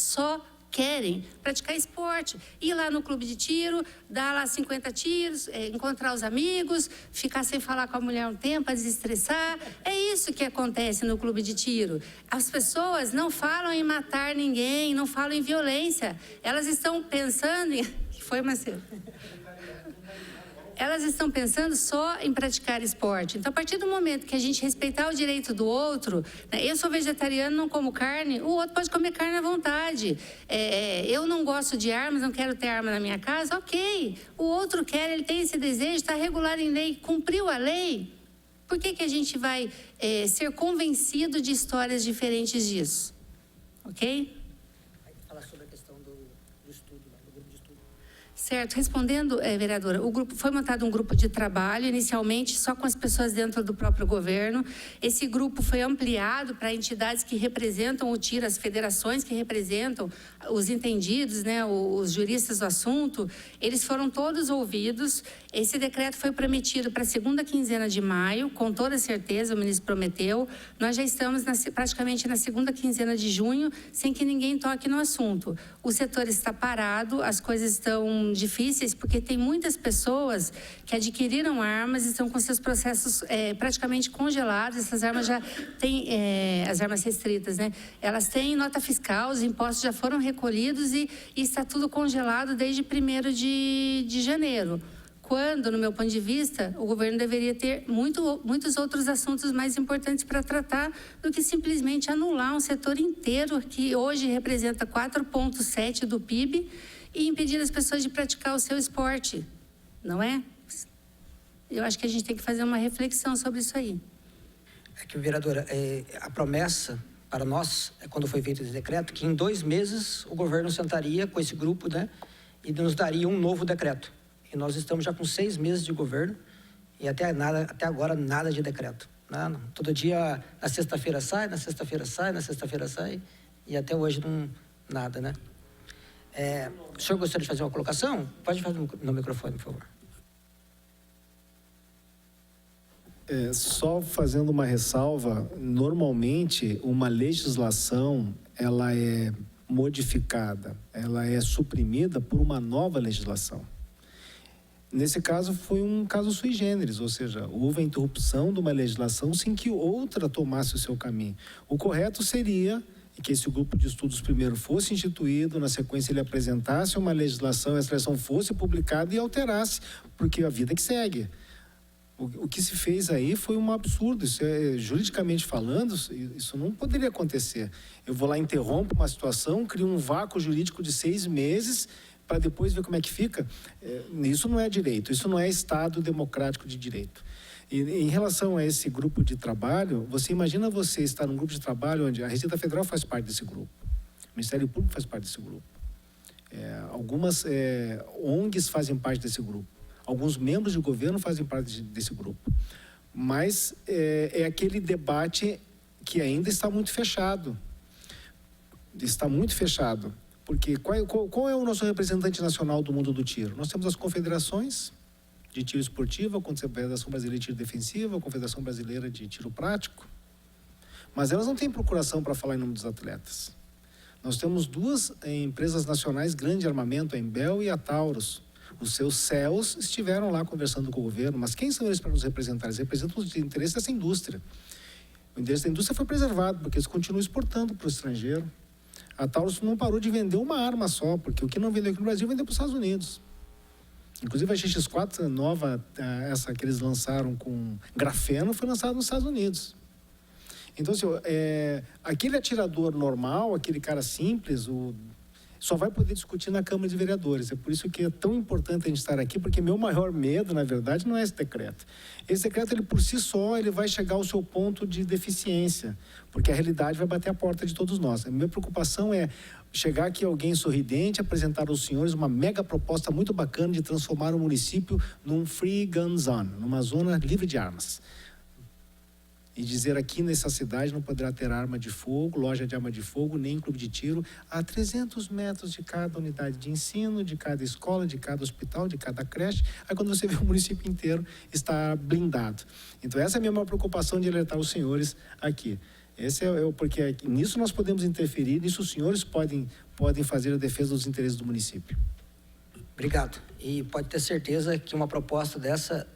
praticar esporte, ir lá no clube de tiro, dar lá 50 tiros, encontrar os amigos, ficar sem falar com a mulher um tempo, desestressar. É isso que acontece no clube de tiro. As pessoas não falam em matar ninguém, não falam em violência. Elas estão pensando em... que foi, Marcelo? Elas estão pensando só em praticar esporte. Então, a partir do momento que a gente respeitar o direito do outro, né, eu sou vegetariano, não como carne, o outro pode comer carne à vontade. Eu não gosto de armas, não quero ter arma na minha casa, ok. O outro quer, ele tem esse desejo, está regulado em lei, cumpriu a lei. Por que a gente vai ser convencido de histórias diferentes disso? Ok? Falar sobre a questão do estudo, do grupo de estudo. Certo. Respondendo, vereadora, foi montado um grupo de trabalho, inicialmente só com as pessoas dentro do próprio governo. Esse grupo foi ampliado para entidades que representam o tiro, as federações que representam os entendidos, né, os juristas do assunto. Eles foram todos ouvidos. Esse decreto foi prometido para a segunda quinzena de maio, com toda certeza, o ministro prometeu. Nós já estamos praticamente na segunda quinzena de junho, sem que ninguém toque no assunto. O setor está parado, as coisas estão difíceis, porque tem muitas pessoas que adquiriram armas e estão com seus processos praticamente congelados. Essas armas já têm, as armas restritas, né? Elas têm nota fiscal, os impostos já foram recolhidos e está tudo congelado desde 1º de janeiro. Quando, no meu ponto de vista, o governo deveria ter muitos outros assuntos mais importantes para tratar do que simplesmente anular um setor inteiro que hoje representa 4,7% do PIB e impedir as pessoas de praticar o seu esporte, não é? Eu acho que a gente tem que fazer uma reflexão sobre isso aí. É que, vereadora, a promessa para nós, quando foi feito esse decreto, que em 2 meses o governo sentaria com esse grupo, né, e nos daria um novo decreto. E nós estamos já com 6 meses de governo e até agora nada de decreto. Não. Todo dia, na sexta-feira sai, na sexta-feira sai, na sexta-feira sai e até hoje nada, né? O senhor gostaria de fazer uma colocação? Pode fazer no microfone, por favor. Só fazendo uma ressalva, normalmente uma legislação ela é modificada, ela é suprimida por uma nova legislação. Nesse caso, foi um caso sui generis, ou seja, houve a interrupção de uma legislação sem que outra tomasse o seu caminho. O correto seria que esse grupo de estudos primeiro fosse instituído, na sequência ele apresentasse uma legislação, essa legislação fosse publicada e alterasse, porque a vida que segue. O que se fez aí foi um absurdo. Isso juridicamente falando, isso não poderia acontecer. Eu vou lá, interrompo uma situação, crio um vácuo jurídico de 6 meses para depois ver como é que fica. Isso não é direito, isso não é Estado democrático de direito. E em relação a esse grupo de trabalho, você imagina você estar num grupo de trabalho onde a Receita Federal faz parte desse grupo, o Ministério Público faz parte desse grupo, algumas ONGs fazem parte desse grupo, alguns membros de governo fazem parte desse grupo. Mas é aquele debate que ainda está muito fechado. Está muito fechado. Porque qual é o nosso representante nacional do mundo do tiro? Nós temos as confederações de tiro esportivo, a Confederação Brasileira de Tiro Defensivo, a Confederação Brasileira de Tiro Prático. Mas elas não têm procuração para falar em nome dos atletas. Nós temos 2 empresas nacionais grandes de armamento, a Embel e a Taurus. Os seus CEOs estiveram lá conversando com o governo, mas quem são eles para nos representar? Eles representam os interesses dessa indústria. O interesse da indústria foi preservado, porque eles continuam exportando para o estrangeiro. A Taurus não parou de vender uma arma só, porque o que não vendeu aqui no Brasil, vendeu para os Estados Unidos. Inclusive a XX4 nova, essa que eles lançaram com grafeno, foi lançada nos Estados Unidos. Então, assim, aquele atirador normal, aquele cara simples, só vai poder discutir na Câmara de Vereadores. É por isso que é tão importante a gente estar aqui, porque meu maior medo, na verdade, não é esse decreto. Esse decreto, ele por si só, ele vai chegar ao seu ponto de deficiência, porque a realidade vai bater a porta de todos nós. A minha preocupação é chegar aqui alguém sorridente, apresentar aos senhores uma mega proposta muito bacana de transformar o município num free gun zone, numa zona livre de armas. E dizer aqui nessa cidade não poderá ter arma de fogo, loja de arma de fogo, nem clube de tiro, a 300 metros de cada unidade de ensino, de cada escola, de cada hospital, de cada creche. Aí quando você vê o município inteiro está blindado. Então essa é a minha maior preocupação de alertar os senhores aqui. Esse porque nisso nós podemos interferir, nisso os senhores podem fazer a defesa dos interesses do município. Obrigado. E pode ter certeza que uma proposta dessa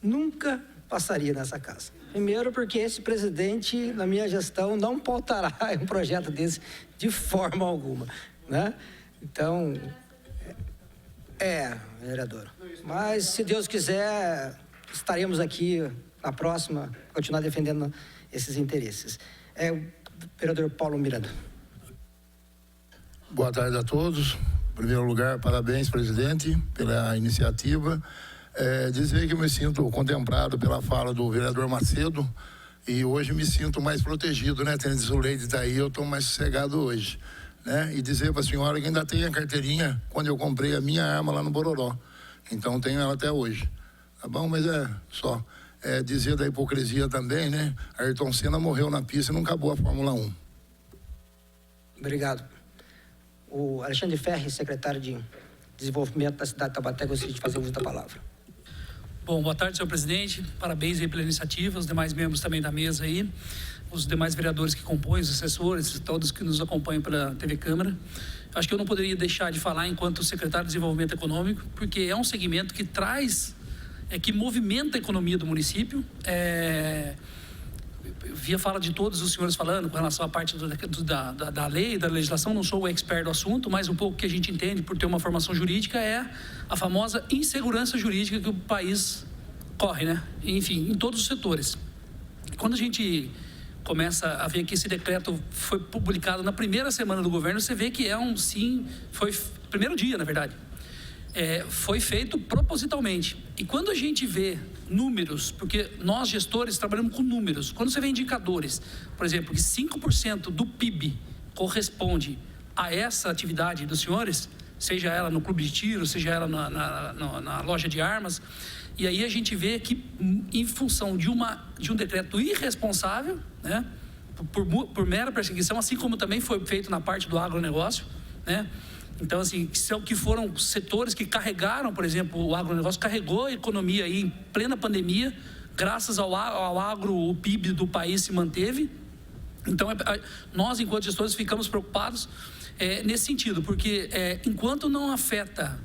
nunca passaria nessa casa. Primeiro porque esse presidente, na minha gestão, não pautará um projeto desse de forma alguma, né? Então, vereador. Mas, se Deus quiser, estaremos aqui na próxima, continuar defendendo esses interesses. Vereador Paulo Miranda. Boa tarde a todos. Em primeiro lugar, parabéns, presidente, pela iniciativa. Dizer que eu me sinto contemplado pela fala do vereador Macedo e hoje me sinto mais protegido, né? Tendo o Leite está aí, eu estou mais sossegado hoje, né? E dizer para a senhora que ainda tem a carteirinha quando eu comprei a minha arma lá no Bororó. Então tenho ela até hoje, tá bom? Mas dizer da hipocrisia também, né? Ayrton Senna morreu na pista e não acabou a Fórmula 1. Obrigado. O Alexandre Ferri, secretário de Desenvolvimento da cidade de Taubaté, gostaria de fazer uso da palavra. Bom, boa tarde, senhor presidente. Parabéns aí pela iniciativa, os demais membros também da mesa aí, os demais vereadores que compõem, os assessores, todos que nos acompanham pela TV Câmara. Acho que eu não poderia deixar de falar enquanto secretário de Desenvolvimento Econômico, porque é um segmento que que movimenta a economia do município. Eu vi a fala de todos os senhores falando com relação à parte da lei, da legislação, não sou o expert do assunto, mas um pouco que a gente entende por ter uma formação jurídica é a famosa insegurança jurídica que o país corre, né? Enfim, em todos os setores. Quando a gente começa a ver que esse decreto foi publicado na primeira semana do governo, você vê que foi primeiro dia, na verdade. Foi feito propositalmente. E quando a gente vê números, porque nós gestores trabalhamos com números, quando você vê indicadores, por exemplo, que 5% do PIB corresponde a essa atividade dos senhores, seja ela no clube de tiro, seja ela na loja de armas, e aí a gente vê que em função de um decreto irresponsável, né, por mera perseguição, assim como também foi feito na parte do agronegócio, né? Então, assim, que foram setores que carregaram, por exemplo, o agronegócio carregou a economia aí em plena pandemia, graças ao agro, o PIB do país se manteve. Então, nós, enquanto gestores, ficamos preocupados nesse sentido, porque enquanto não afeta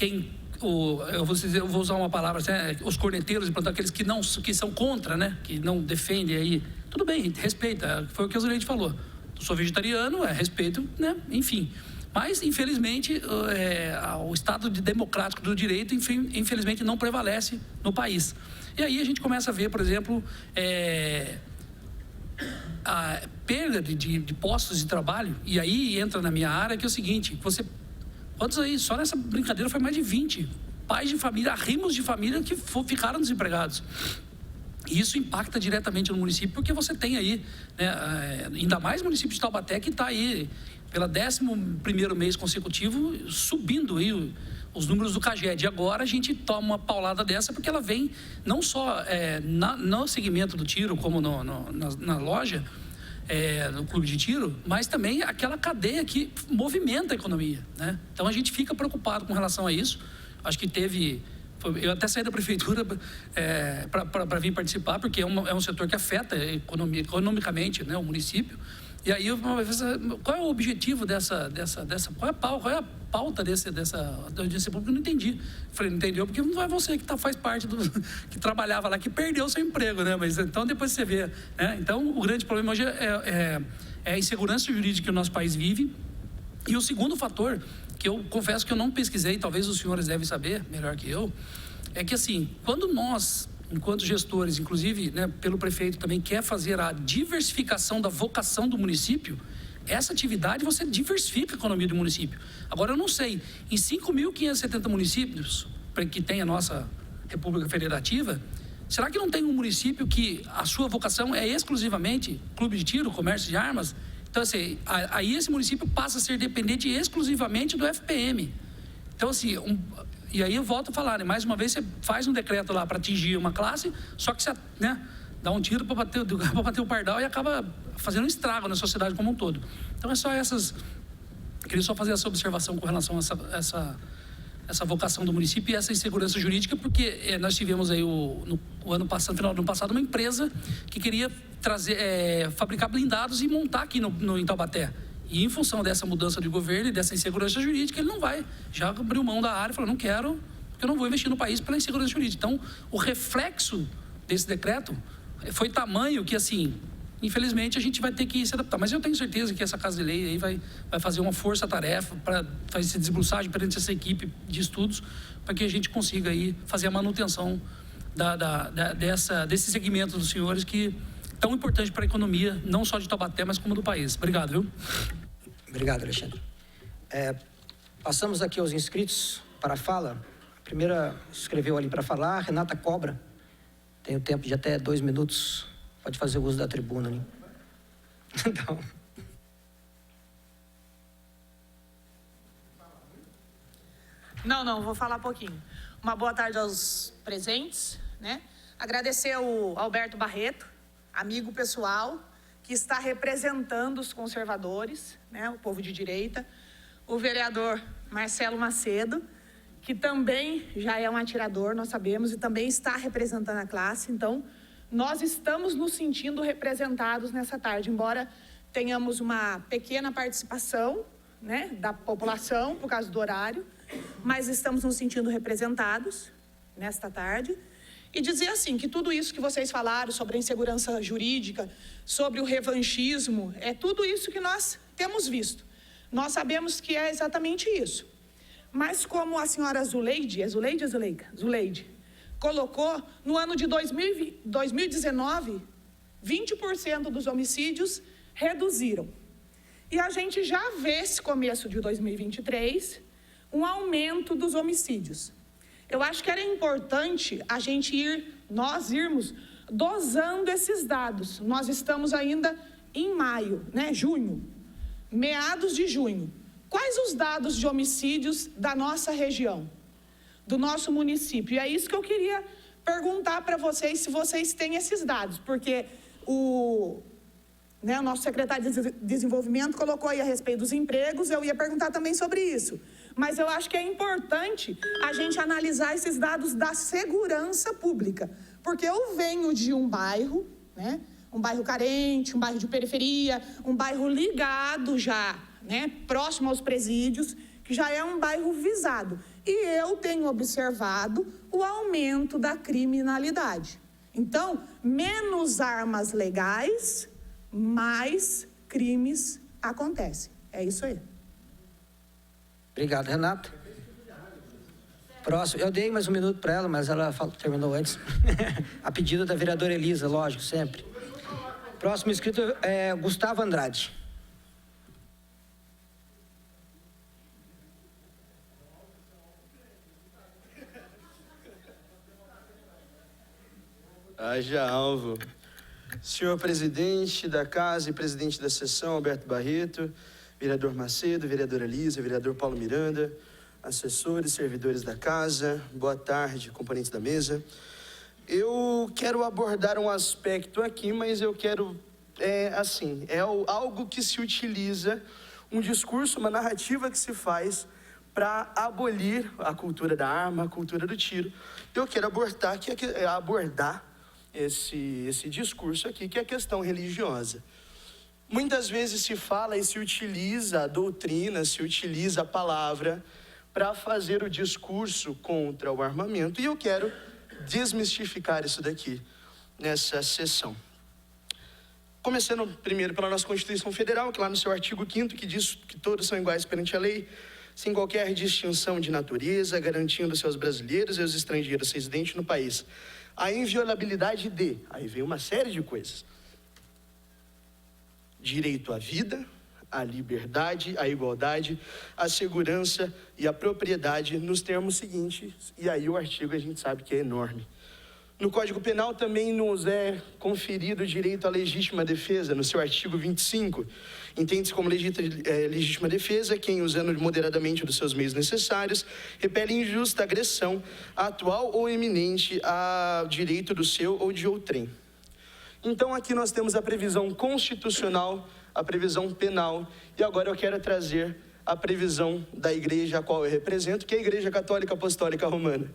eu vou usar uma palavra, os corneteiros, aqueles que são contra, né, que não defendem aí, tudo bem, respeita, foi o que o Zuleide falou. Eu sou vegetariano, respeito, né, enfim. Mas, infelizmente, o Estado democrático do direito, infelizmente, não prevalece no país. E aí a gente começa a ver, por exemplo, a perda de postos de trabalho. E aí entra na minha área, que é o seguinte, quantos aí, só nessa brincadeira foi mais de 20 pais de família, arrimos de família que ficaram desempregados. E isso impacta diretamente no município, porque você tem aí, né, ainda mais o município de Taubaté, que está aí pela 11º mês consecutivo, subindo aí os números do CAGED. E agora a gente toma uma paulada dessa, porque ela vem não só no segmento do tiro, como na loja, no clube de tiro, mas também aquela cadeia que movimenta a economia, né? Então a gente fica preocupado com relação a isso. Acho que eu até saí da prefeitura para vir participar, porque é um setor que afeta economicamente, né, o município. E aí, qual é o objetivo qual é a pauta desse audiência pública? Eu não entendi. Falei, não entendeu, porque não é você que faz parte que trabalhava lá, que perdeu o seu emprego, né? Mas então depois você vê, né? Então, o grande problema hoje é a insegurança jurídica que o nosso país vive. E o segundo fator, que eu confesso que eu não pesquisei, talvez os senhores devem saber melhor que eu, é que assim, quando nós, enquanto gestores, inclusive, né, pelo prefeito também, quer fazer a diversificação da vocação do município, essa atividade você diversifica a economia do município. Agora, eu não sei, em 5.570 municípios que tem a nossa República Federativa, será que não tem um município que a sua vocação é exclusivamente clube de tiro, comércio de armas? Então, assim, aí esse município passa a ser dependente exclusivamente do FPM. Então, assim, e aí eu volto a falar, né? Mais uma vez, você faz um decreto lá para atingir uma classe, só que você, né, dá um tiro para bater o pardal e acaba fazendo um estrago na sociedade como um todo. Então, é só queria só fazer essa observação com relação a essa vocação do município e essa insegurança jurídica, porque nós tivemos aí no ano passado, no final do ano passado, uma empresa que queria fabricar blindados e montar aqui em Taubaté. E em função dessa mudança de governo e dessa insegurança jurídica, ele não vai. Já abriu mão da área e falou, não quero, porque eu não vou investir no país pela insegurança jurídica. Então, o reflexo desse decreto foi tamanho que, assim, infelizmente, a gente vai ter que se adaptar. Mas eu tenho certeza que essa Casa de Lei aí vai fazer uma força-tarefa para fazer essa desbruçagem perante essa equipe de estudos, para que a gente consiga aí fazer a manutenção desse segmento dos senhores que é tão importante para a economia, não só de Taubaté, mas como do país. Obrigado, viu? Obrigado, Alexandre. Passamos aqui aos inscritos para a fala. A primeira escreveu ali para falar, Renata Cobra. Tem o tempo de até 2 minutos. Pode fazer uso da tribuna, né? Então. Não, vou falar pouquinho. Uma boa tarde aos presentes, né? Agradecer ao Alberto Barreto, amigo pessoal, que está representando os conservadores, né? O povo de direita. O vereador Marcelo Macedo, que também já é um atirador, nós sabemos, e também está representando a classe. Então, nós estamos nos sentindo representados nessa tarde, embora tenhamos uma pequena participação, né, da população, por causa do horário, mas estamos nos sentindo representados nesta tarde. E dizer assim, que tudo isso que vocês falaram sobre a insegurança jurídica, sobre o revanchismo, é tudo isso que nós temos visto. Nós sabemos que é exatamente isso. Mas como a senhora Zuleide colocou, no ano de 2019, 20% dos homicídios reduziram. E a gente já vê esse começo de 2023, um aumento dos homicídios. Eu acho que era importante a gente nós irmos dosando esses dados. Nós estamos ainda em maio, né? Junho, meados de junho. Quais os dados de homicídios da nossa região, do nosso município? E é isso que eu queria perguntar para vocês, se vocês têm esses dados, porque o nosso secretário de Desenvolvimento colocou aí a respeito dos empregos, eu ia perguntar também sobre isso. Mas eu acho que é importante a gente analisar esses dados da segurança pública, porque eu venho de um bairro, né, um bairro carente, um bairro de periferia, um bairro ligado já, né, próximo aos presídios, que já é um bairro visado. E eu tenho observado o aumento da criminalidade. Então, menos armas legais, mais crimes acontecem. É isso aí. Obrigado, Renata. Próximo, eu dei mais um minuto para ela, mas ela terminou antes. A pedido da vereadora Elisa, lógico, sempre. Próximo inscrito é Gustavo Andrade. Haja alvo. Senhor presidente da casa e presidente da sessão, Alberto Barreto, vereador Macedo, vereadora Elisa, vereador Paulo Miranda, assessores, servidores da casa, boa tarde, componentes da mesa. Eu quero abordar um aspecto aqui, mas eu quero, algo que se utiliza, um discurso, uma narrativa que se faz para abolir a cultura da arma, a cultura do tiro. Eu quero abordar esse discurso aqui, que é a questão religiosa. Muitas vezes se fala e se utiliza a doutrina, se utiliza a palavra para fazer o discurso contra o armamento. E eu quero desmistificar isso daqui, nessa sessão. Começando primeiro pela nossa Constituição Federal, que lá no seu artigo 5º, que diz que todos são iguais perante a lei, sem qualquer distinção de natureza, garantindo aos brasileiros e aos estrangeiros residentes no país a inviolabilidade de... Aí vem uma série de coisas. Direito à vida, à liberdade, à igualdade, à segurança e à propriedade, nos termos seguintes, e aí o artigo a gente sabe que é enorme. No Código Penal também nos é conferido o direito à legítima defesa, no seu artigo 25. Entende-se como legítima defesa quem, usando moderadamente dos seus meios necessários, repele injusta agressão, atual ou iminente, a direito do seu ou de outrem. Então aqui nós temos a previsão constitucional, a previsão penal, e agora eu quero trazer a previsão da igreja a qual eu represento, que é a Igreja Católica Apostólica Romana.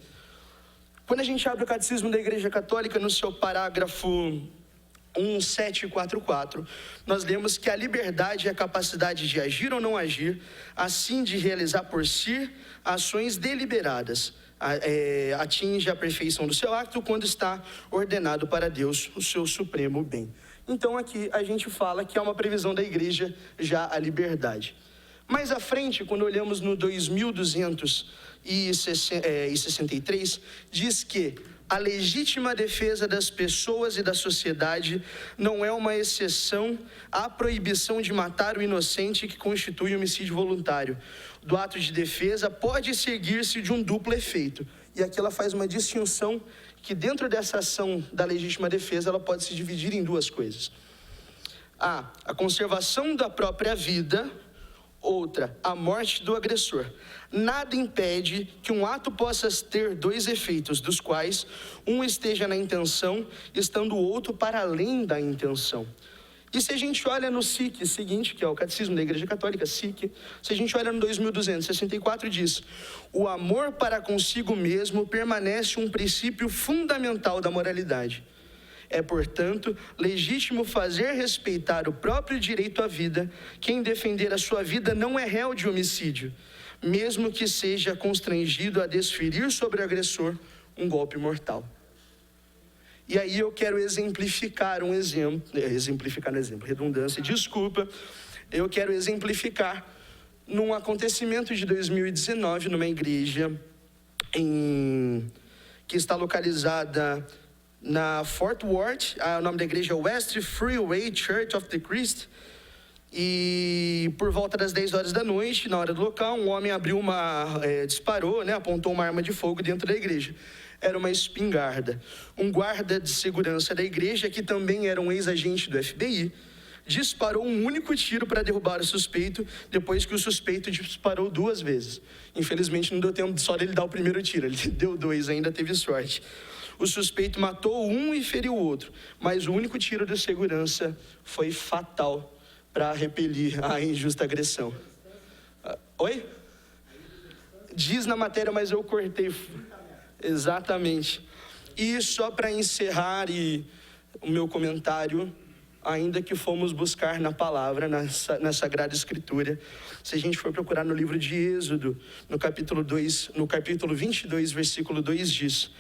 Quando a gente abre o Catecismo da Igreja Católica, no seu parágrafo 1744, nós lemos que a liberdade é a capacidade de agir ou não agir, assim de realizar por si ações deliberadas, atinge a perfeição do seu acto quando está ordenado para Deus o seu supremo bem. Então aqui a gente fala que há uma previsão da igreja já a liberdade. Mais à frente, quando olhamos no 2263, diz que a legítima defesa das pessoas e da sociedade não é uma exceção à proibição de matar o inocente que constitui homicídio voluntário. Do ato de defesa pode seguir-se de um duplo efeito. E aqui ela faz uma distinção que dentro dessa ação da legítima defesa ela pode se dividir em duas coisas. A conservação da própria vida, outra, a morte do agressor. Nada impede que um ato possa ter dois efeitos, dos quais um esteja na intenção, estando o outro para além da intenção. E se a gente olha no SIC seguinte, que é o Catecismo da Igreja Católica, SIC, se a gente olha no 2264, diz: o amor para consigo mesmo permanece um princípio fundamental da moralidade. É, portanto, legítimo fazer respeitar o próprio direito à vida. Quem defender a sua vida não é réu de homicídio, mesmo que seja constrangido a desferir sobre o agressor um golpe mortal. E aí eu quero exemplificar no exemplo, redundância, desculpa, eu quero exemplificar num acontecimento de 2019, numa igreja que está localizada na Fort Worth. O nome da igreja é West Freeway Church of the Christ. E por volta das 10 horas da noite, na hora do local, um homem disparou, apontou uma arma de fogo dentro da igreja. Era uma espingarda. Um guarda de segurança da igreja, que também era um ex-agente do FBI, disparou um único tiro para derrubar o suspeito, depois que o suspeito disparou 2 vezes. Infelizmente não deu tempo só dele dar o primeiro tiro, ele deu 2, ainda teve sorte. O suspeito matou um e feriu o outro, mas o único tiro de segurança foi fatal para repelir a injusta agressão. Oi? Diz na matéria, mas eu cortei. Exatamente. E só para encerrar o meu comentário, ainda que fomos buscar na palavra, na Sagrada Escritura, se a gente for procurar no livro de Êxodo, no capítulo 22, versículo 2 diz: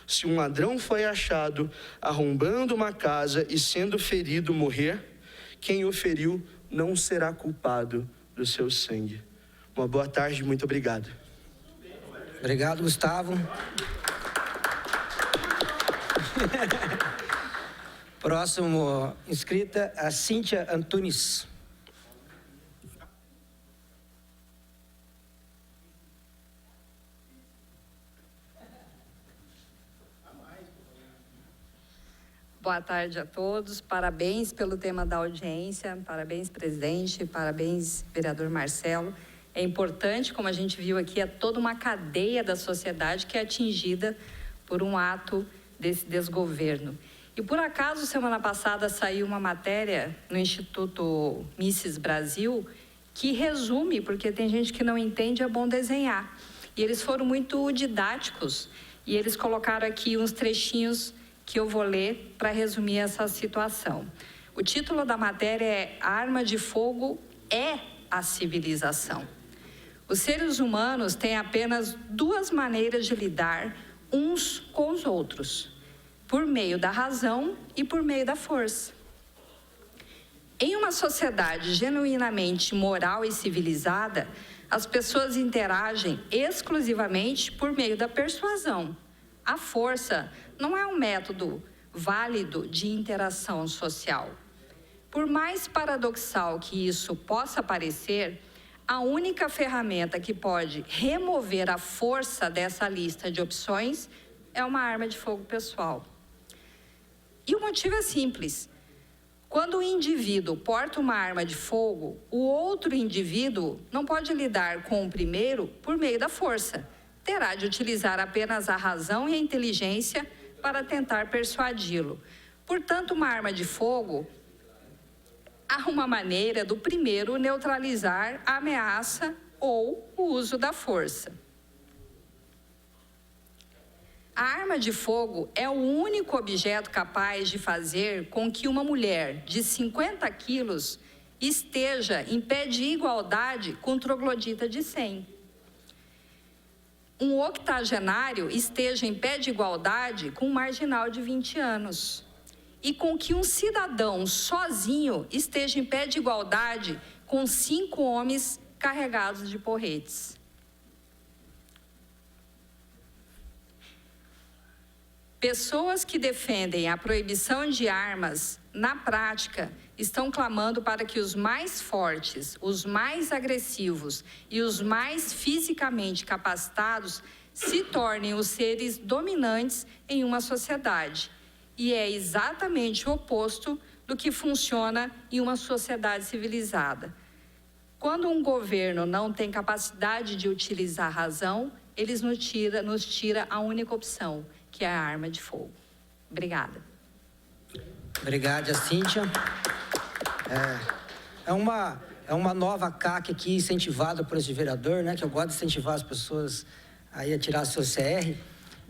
se um ladrão foi achado arrombando uma casa e sendo ferido morrer, quem o feriu não será culpado do seu sangue. Uma boa tarde, muito obrigado. Obrigado, Gustavo. Próximo inscrita, a Cíntia Antunes. Boa tarde a todos, parabéns pelo tema da audiência, parabéns, presidente, parabéns, vereador Marcelo. É importante, como a gente viu aqui, é toda uma cadeia da sociedade que é atingida por um ato desse desgoverno. E, por acaso, semana passada saiu uma matéria no Instituto Mises Brasil que resume, porque tem gente que não entende, é bom desenhar. E eles foram muito didáticos e eles colocaram aqui uns trechinhos que eu vou ler para resumir essa situação. O título da matéria é "A arma de fogo é a civilização". Os seres humanos têm apenas duas maneiras de lidar uns com os outros: por meio da razão e por meio da força. Em uma sociedade genuinamente moral e civilizada, as pessoas interagem exclusivamente por meio da persuasão. A força não é um método válido de interação social. Por mais paradoxal que isso possa parecer, a única ferramenta que pode remover a força dessa lista de opções é uma arma de fogo pessoal. E o motivo é simples. Quando o indivíduo porta uma arma de fogo, o outro indivíduo não pode lidar com o primeiro por meio da força. Terá de utilizar apenas a razão e a inteligência para tentar persuadi-lo. Portanto, uma arma de fogo há uma maneira do primeiro neutralizar a ameaça ou o uso da força. A arma de fogo é o único objeto capaz de fazer com que uma mulher de 50 quilos esteja em pé de igualdade com um troglodita de 100. Um octogenário esteja em pé de igualdade com um marginal de 20 anos. E com que um cidadão sozinho esteja em pé de igualdade com 5 homens carregados de porretes. Pessoas que defendem a proibição de armas, na prática, estão clamando para que os mais fortes, os mais agressivos e os mais fisicamente capacitados se tornem os seres dominantes em uma sociedade. E é exatamente o oposto do que funciona em uma sociedade civilizada. Quando um governo não tem capacidade de utilizar a razão, eles nos tira a única opção, que é a arma de fogo. Obrigada. Obrigada, Cíntia. É uma nova CAC aqui, incentivada por esse vereador, né? Que eu gosto de incentivar as pessoas aí a tirar seu CR.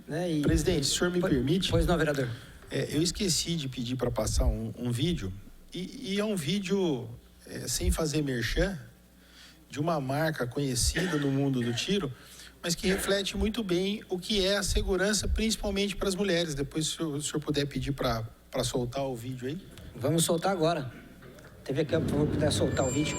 Né? E, presidente, se o senhor me permite... Pois não, vereador. Eu esqueci de pedir para passar um vídeo, e é um vídeo, sem fazer merchan, de uma marca conhecida no mundo do tiro, mas que reflete muito bem o que é a segurança, principalmente para as mulheres. Depois, se o senhor puder pedir para soltar o vídeo aí. Vamos soltar agora. TV Campo, por favor, puder soltar o vídeo.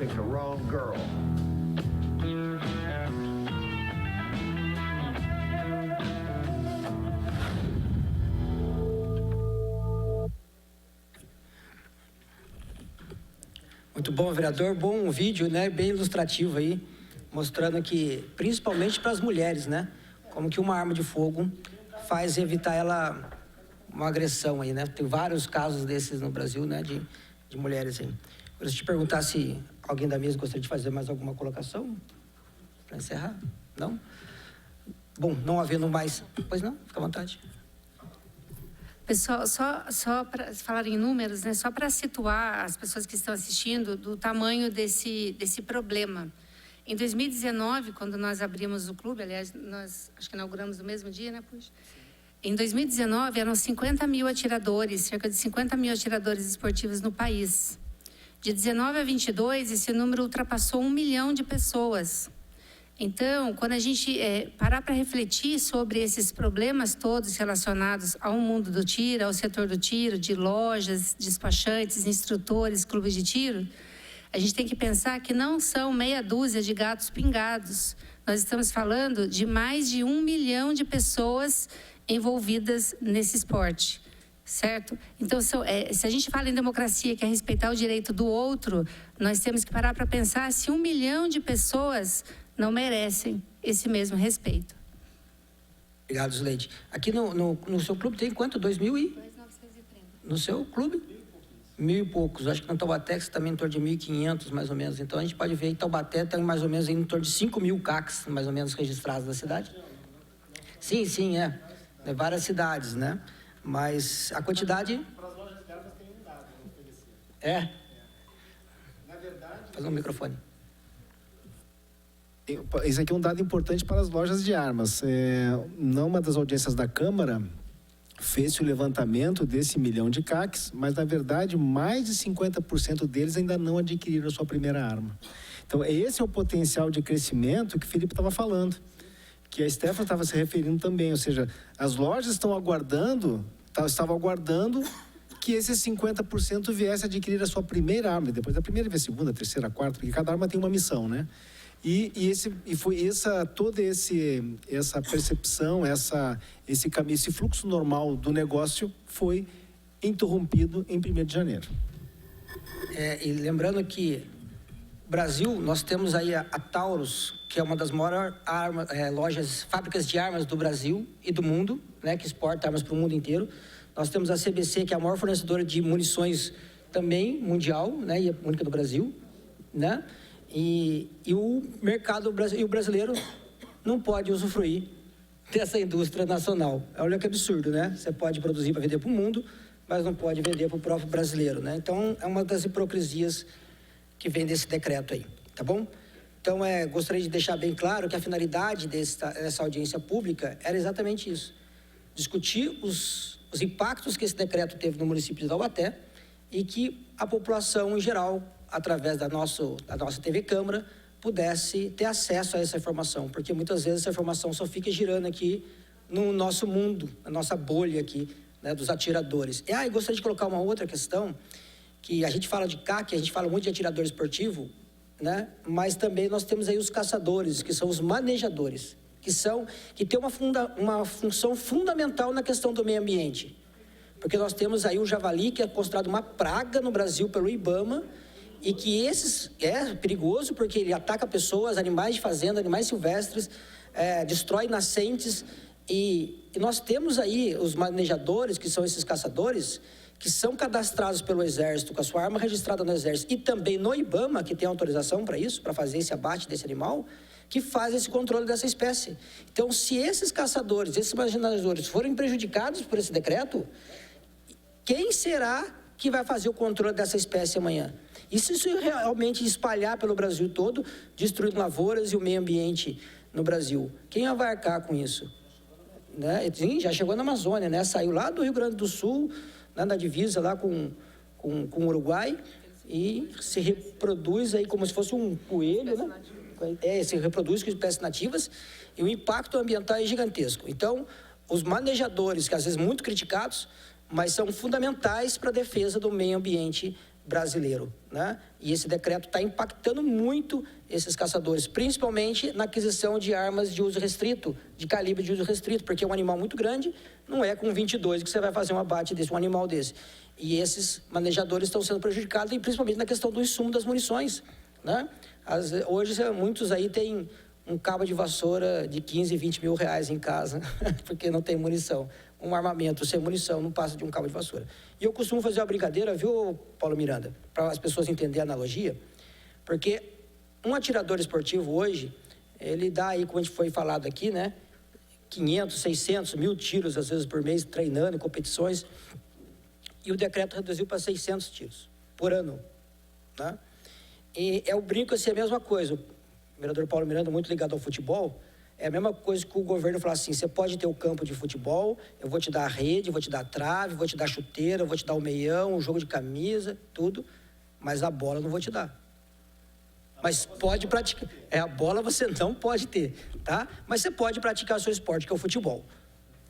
picked the wrong girl. Muito bom, vereador. Bom vídeo, né? Bem ilustrativo aí, mostrando que, principalmente para as mulheres, né? Como que uma arma de fogo faz evitar uma agressão aí, né? Tem vários casos desses no Brasil, né? De mulheres aí. Eu te perguntar se alguém da mesa gostaria de fazer mais alguma colocação para encerrar? Não? Bom, não havendo mais... Pois não? Fica à vontade. Pessoal, só para falar em números, né? Só para situar as pessoas que estão assistindo do tamanho desse problema. Em 2019, quando nós abrimos o clube, aliás, nós acho que inauguramos no mesmo dia, né, Puxa? Em 2019, eram 50 mil atiradores, cerca de 50 mil atiradores esportivos no país. De 19 a 22, esse número ultrapassou 1 milhão de pessoas. Então, quando a gente parar para refletir sobre esses problemas todos relacionados ao mundo do tiro, ao setor do tiro, de lojas, despachantes, instrutores, clubes de tiro, a gente tem que pensar que não são meia dúzia de gatos pingados. Nós estamos falando de mais de 1 milhão de pessoas envolvidas nesse esporte, certo? Então, se a gente fala em democracia, que é respeitar o direito do outro, nós temos que parar para pensar se 1 milhão de pessoas não merecem esse mesmo respeito. Obrigado, Zuleide. Aqui no seu clube tem quanto? 2.000 e? 2.930. No seu clube? 1.000 e poucos. Acho que no Taubaté você também em torno de 1.500, mais ou menos. Então, a gente pode ver que Taubaté tem mais ou menos em torno de 5.000 CACs, mais ou menos, registrados na cidade. Sim, é. É várias cidades, né? Mas a quantidade... Para as lojas de armas tem um dado a oferecer. É? Na verdade... Faz um microfone. Isso aqui é um dado importante para as lojas de armas. Numa das audiências da Câmara, fez-se o levantamento desse 1 milhão de CACs, mas, na verdade, mais de 50% deles ainda não adquiriram a sua primeira arma. Então, esse é o potencial de crescimento que o Felipe estava falando, que a Stephanie estava se referindo também. Ou seja, as lojas estavam aguardando que esses 50% viessem adquirir a sua primeira arma. Depois da primeira, vem a segunda, a terceira, a quarta, porque cada arma tem uma missão, né? Foi toda essa percepção, esse fluxo normal do negócio foi interrompido em 1º de janeiro. E lembrando que Brasil, nós temos aí a Taurus, que é uma das maiores fábricas de armas do Brasil e do mundo, né, que exporta armas para o mundo inteiro. Nós temos a CBC, que é a maior fornecedora de munições também mundial, né, e a única do Brasil, né? E o mercado brasileiro não pode usufruir dessa indústria nacional. Olha que absurdo, né? Você pode produzir para vender para o mundo, mas não pode vender para o próprio brasileiro, né? Então, é uma das hipocrisias que vem desse decreto aí, tá bom? Então, gostaria de deixar bem claro que a finalidade dessa audiência pública era exatamente isso. Discutir os impactos que esse decreto teve no município de Taubaté e que a população, em geral, através da nossa TV Câmara, pudesse ter acesso a essa informação, porque muitas vezes essa informação só fica girando aqui no nosso mundo, na nossa bolha aqui, né, dos atiradores. E gostaria de colocar uma outra questão, que a gente fala de CAC, a gente fala muito de atirador esportivo, né, mas também nós temos aí os caçadores, que são os manejadores, que tem uma função fundamental na questão do meio ambiente, porque nós temos aí o javali, que é considerado uma praga no Brasil pelo IBAMA, e que é perigoso porque ele ataca pessoas, animais de fazenda, animais silvestres, destrói nascentes. E nós temos aí os manejadores, que são esses caçadores, que são cadastrados pelo Exército, com a sua arma registrada no Exército, e também no IBAMA, que tem autorização para isso, para fazer esse abate desse animal, que faz esse controle dessa espécie. Então, se esses caçadores, esses manejadores forem prejudicados por esse decreto, quem será que vai fazer o controle dessa espécie amanhã? E se isso realmente espalhar pelo Brasil todo, destruindo lavouras e o meio ambiente no Brasil, quem vai arcar com isso? Né? Sim, já chegou na Amazônia, né? Saiu lá do Rio Grande do Sul, lá na divisa lá com o Uruguai, e se reproduz aí como se fosse um coelho, né? Se reproduz com espécies nativas, e o impacto ambiental é gigantesco. Então, os manejadores, que às vezes muito criticados, mas são fundamentais para a defesa do meio ambiente brasileiro, né? E esse decreto está impactando muito esses caçadores, principalmente na aquisição de armas de uso restrito, de calibre de uso restrito, porque é um animal muito grande, não é com 22 que você vai fazer um abate desse, um animal desse. E esses manejadores estão sendo prejudicados, e principalmente na questão do insumo das munições, né? Hoje, muitos aí têm um cabo de vassoura de 15, 20 mil reais em casa, porque não tem munição. Um armamento sem munição não passa de um cabo de vassoura. E eu costumo fazer uma brincadeira, viu, Paulo Miranda, para as pessoas entenderem a analogia, porque um atirador esportivo hoje, ele dá aí, como a gente foi falado aqui, né, 500, 600, 1.000 tiros, às vezes, por mês, treinando em competições, e o decreto reduziu para 600 tiros por ano, né? E eu brinco assim, é a mesma coisa. O vereador Paulo Miranda, muito ligado ao futebol, é a mesma coisa que o governo falar assim, você pode ter o campo de futebol, eu vou te dar a rede, vou te dar a trave, vou te dar a chuteira, vou te dar o meião, o jogo de camisa, tudo, mas a bola eu não vou te dar. Mas pode praticar, a bola você não pode ter, tá? Mas você pode praticar o seu esporte, que é o futebol.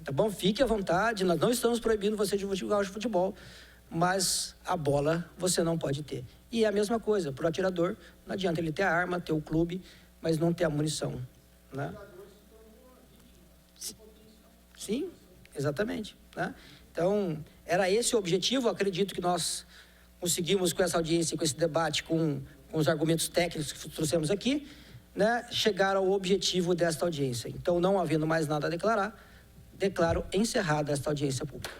Tá bom? Fique à vontade, nós não estamos proibindo você de jogar futebol, mas a bola você não pode ter. E é a mesma coisa, para o atirador, não adianta ele ter a arma, ter o clube, mas não ter a munição, né? Sim, exatamente, né? Então, era esse o objetivo. Acredito que nós conseguimos, com essa audiência, com esse debate, com os argumentos técnicos que trouxemos aqui, né, chegar ao objetivo desta audiência. Então, não havendo mais nada a declarar, declaro encerrada esta audiência pública.